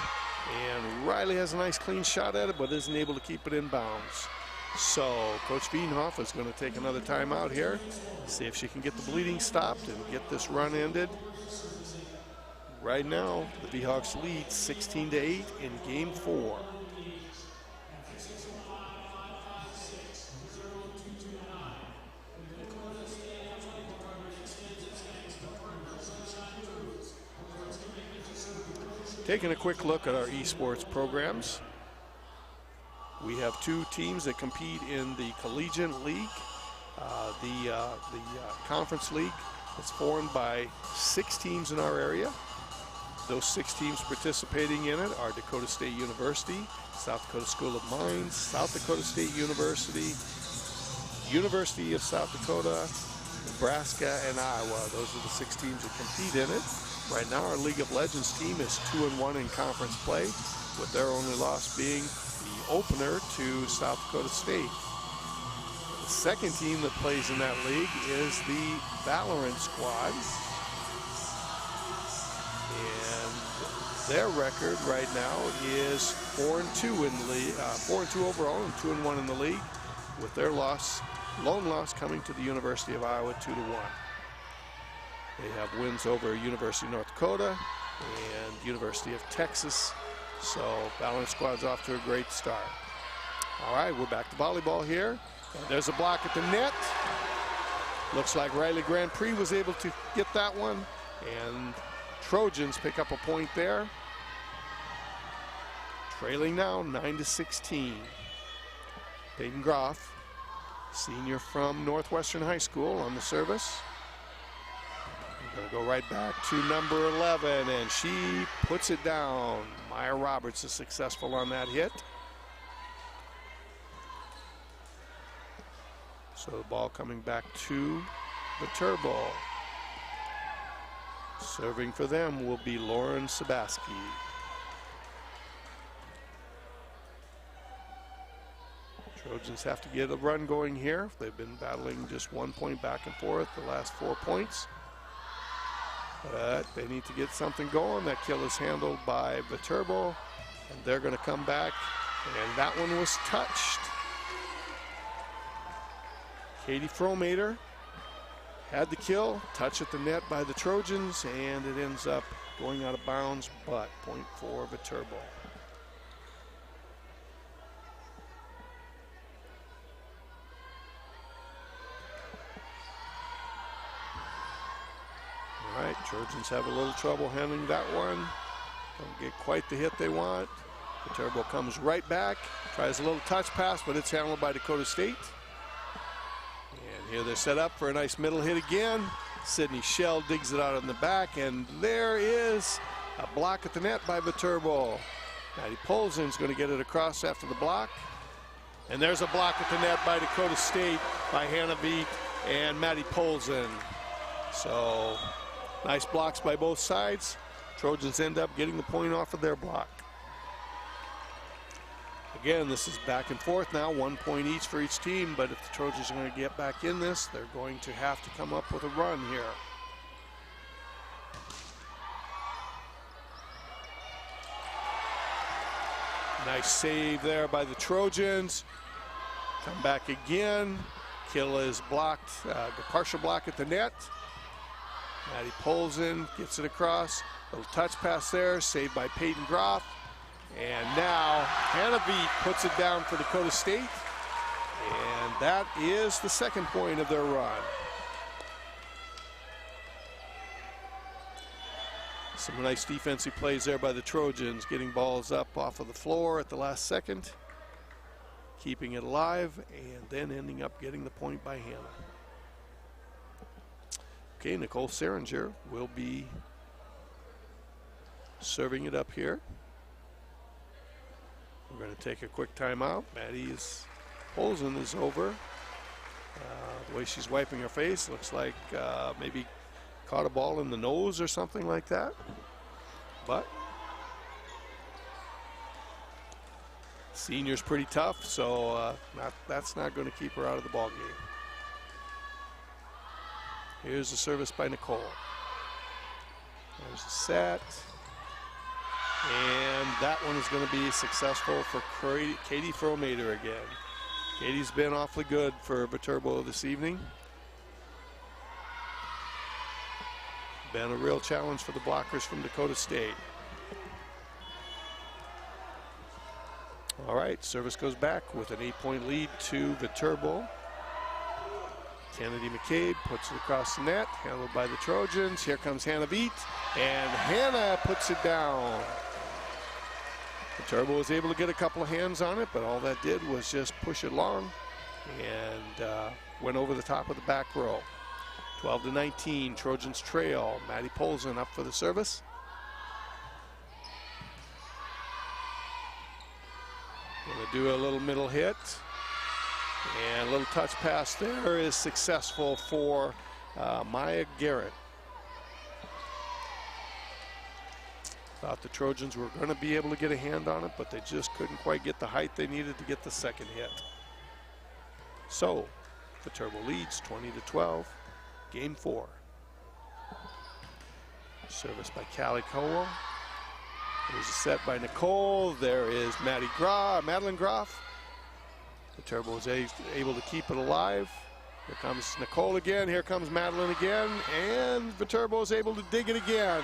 and Riley has a nice clean shot at it, but isn't able to keep it in bounds. So Coach Wienhoff is going to take another timeout here, see if she can get the bleeding stopped and get this run ended. Right now, the Seahawks lead 16-8 in Game 4. Taking a quick look at our esports programs. We have 2 teams that compete in the Collegiate League, the Conference League. It's formed by 6 teams in our area. Those 6 teams participating in it are Dakota State University, South Dakota School of Mines, South Dakota State University, University of South Dakota, Nebraska, and Iowa. Those are the 6 teams that compete in it. Right now, our League of Legends team is 2-1 in conference play, with their only loss being the opener to South Dakota State. The second team that plays in that league is the Valorant squad. And their record right now is 4-2 in the league, 4-2 overall and 2-1 in the league, with their lone loss coming to the University of Iowa 2-1. They have wins over University of North Dakota and University of Texas. So Valorant squad's off to a great start. All right, we're back to volleyball here. And there's a block at the net. Looks like Riley Grand Prix was able to get that one. And Trojans pick up a point there. Trailing now 9-16. Peyton Groff, senior from Northwestern High School, on the service. Going to go right back to number 11, and she puts it down. Maya Roberts is successful on that hit. So the ball coming back to Viterbo. Serving for them will be Lauren Sabaski. Trojans have to get a run going here. They've been battling just 1 point back and forth the last 4 points. But they need to get something going. That kill is handled by Viterbo, and they're going to come back, and that one was touched. Katie Fromater had the kill, touch at the net by the Trojans, and it ends up going out of bounds, but point for Viterbo. All right, Trojans have a little trouble handling that one. Don't get quite the hit they want. Viterbo comes right back, tries a little touch pass, but it's handled by Dakota State. And here they're set up for a nice middle hit again. Sydney Shell digs it out in the back, and there is a block at the net by Viterbo. Maddie Polzen's going to get it across after the block. And there's a block at the net by Dakota State by Hannah Veet and Maddie Polzen. So nice blocks by both sides. Trojans end up getting the point off of their block. Again, this is back and forth now, 1 point each for each team, but if the Trojans are going to get back in this, they're going to have to come up with a run here. Nice save there by the Trojans. Come back again. Kill is blocked, partial block at the net. Maddie Polzen gets it across. Little touch pass there, saved by Peyton Groff. And now Hannah Veet puts it down for Dakota State. And that is the second point of their run. Some nice defensive plays there by the Trojans, getting balls up off of the floor at the last second, keeping it alive, and then ending up getting the point by Hannah. Okay, Nicole Seringer will be serving it up here. We're going to take a quick timeout. Maddie's Polson is over. The way she's wiping her face looks like maybe caught a ball in the nose or something like that. But senior's pretty tough, so that's not going to keep her out of the ball game. Here's the service by Nicole. There's the set. And that one is going to be successful for Katie Fromater again. Katie's been awfully good for Viterbo this evening. Been a real challenge for the blockers from Dakota State. All right, service goes back with an 8-point lead to Viterbo. Kennedy McCabe puts it across the net, handled by the Trojans. Here comes Hannah Viet, and Hannah puts it down. Viterbo was able to get a couple of hands on it, but all that did was just push it long and went over the top of the back row. 12-19, Trojans trail. Maddie Polson up for the service. Gonna do a little middle hit. And a little touch pass there is successful for Maya Garrett. Thought the Trojans were going to be able to get a hand on it, but they just couldn't quite get the height they needed to get the second hit. So, Viterbo leads 20-12, game 4. Service by Callie Cole. There's a set by Nicole. There is Madeline Groff. Viterbo was able to keep it alive. Here comes Nicole again. Here comes Madeline again. And Viterbo is able to dig it again.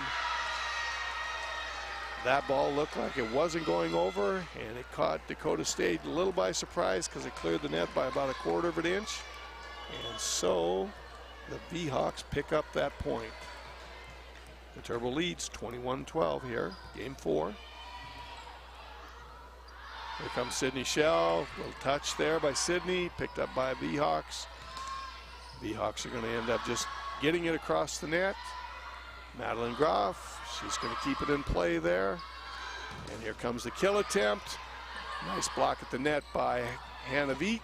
That ball looked like it wasn't going over, and it caught Dakota State a little by surprise because it cleared the net by about 1/4 of an inch. And so the V-Hawks pick up that point. Viterbo leads 21-12 here, game 4. Here comes Sydney Shell. Little touch there by Sydney, picked up by V-Hawks. V-Hawks are going to end up just getting it across the net. Madeline Groff, she's going to keep it in play there. And here comes the kill attempt. Nice block at the net by Hannah Viet.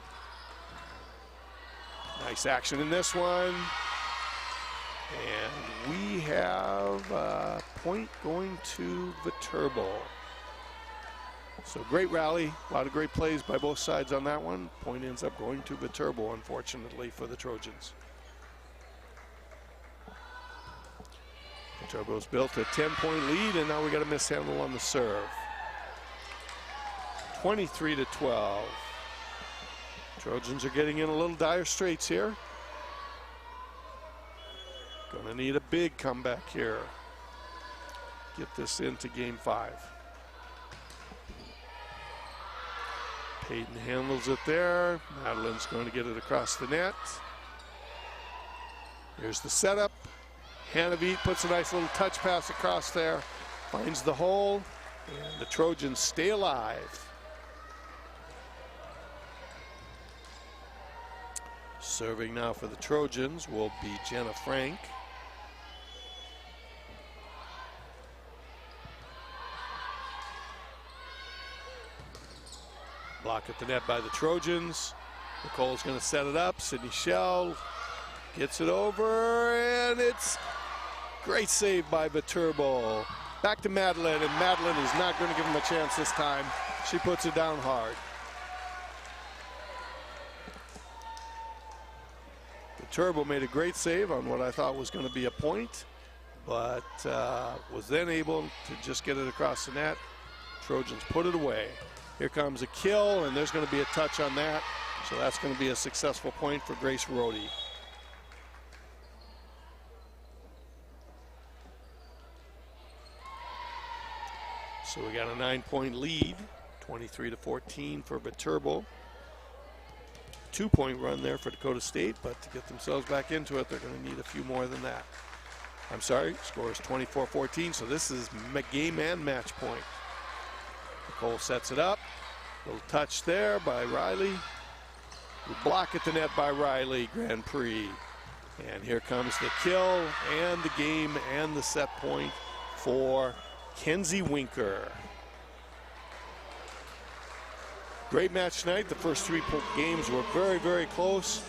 Nice action in this one. And we have a point going to Viterbo. So great rally, a lot of great plays by both sides on that one. Point ends up going to Viterbo, unfortunately, for the Trojans. Viterbo's built a 10-point lead, and now we got a mishandle on the serve. 23-12. Trojans are getting in a little dire straits here. Gonna need a big comeback here. Get this into game 5. Peyton handles it there. Madeline's going to get it across the net. Here's the setup. Hannah Viet puts a nice little touch pass across there. Finds the hole. And the Trojans stay alive. Serving now for the Trojans will be Jenna Frank. Block at the net by the Trojans. Nicole's going to set it up. Sydney Shell gets it over, and it's great save by Viterbo. Back to Madeline, and Madeline is not going to give him a chance this time. She puts it down hard. Viterbo made a great save on what I thought was going to be a point, but was then able to just get it across the net. Trojans put it away. Here comes a kill, and there's going to be a touch on that. So that's going to be a successful point for Grace Rohde. So we got a 9-point lead, 23-14 for Viterbo. 2-point run there for Dakota State, but to get themselves back into it, they're going to need a few more than that. I'm sorry, score is 24-14, so this is game and match point. Nicole sets it up. Little touch there by Riley. Block at the net by Riley, Grand Prix. And here comes the kill and the game and the set point for Kenzie Winker. Great match tonight. The first 3 games were very, very close.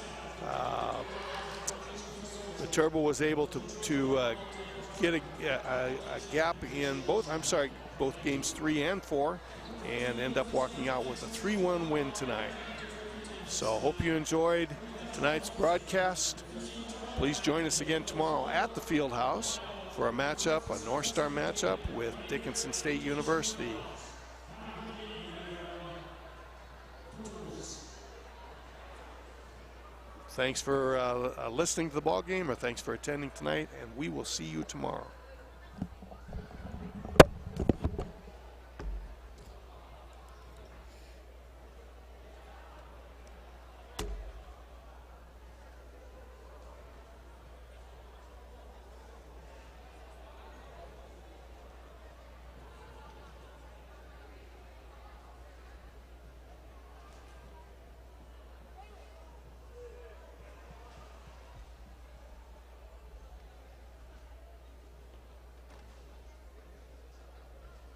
Viterbo was able to get a gap in both games 3 and 4 and end up walking out with a 3-1 win tonight. So hope you enjoyed tonight's broadcast. Please join us again tomorrow at the Field House for a matchup, a North Star matchup with Dickinson State University. Thanks for listening to the ball game, or thanks for attending tonight, and we will see you tomorrow.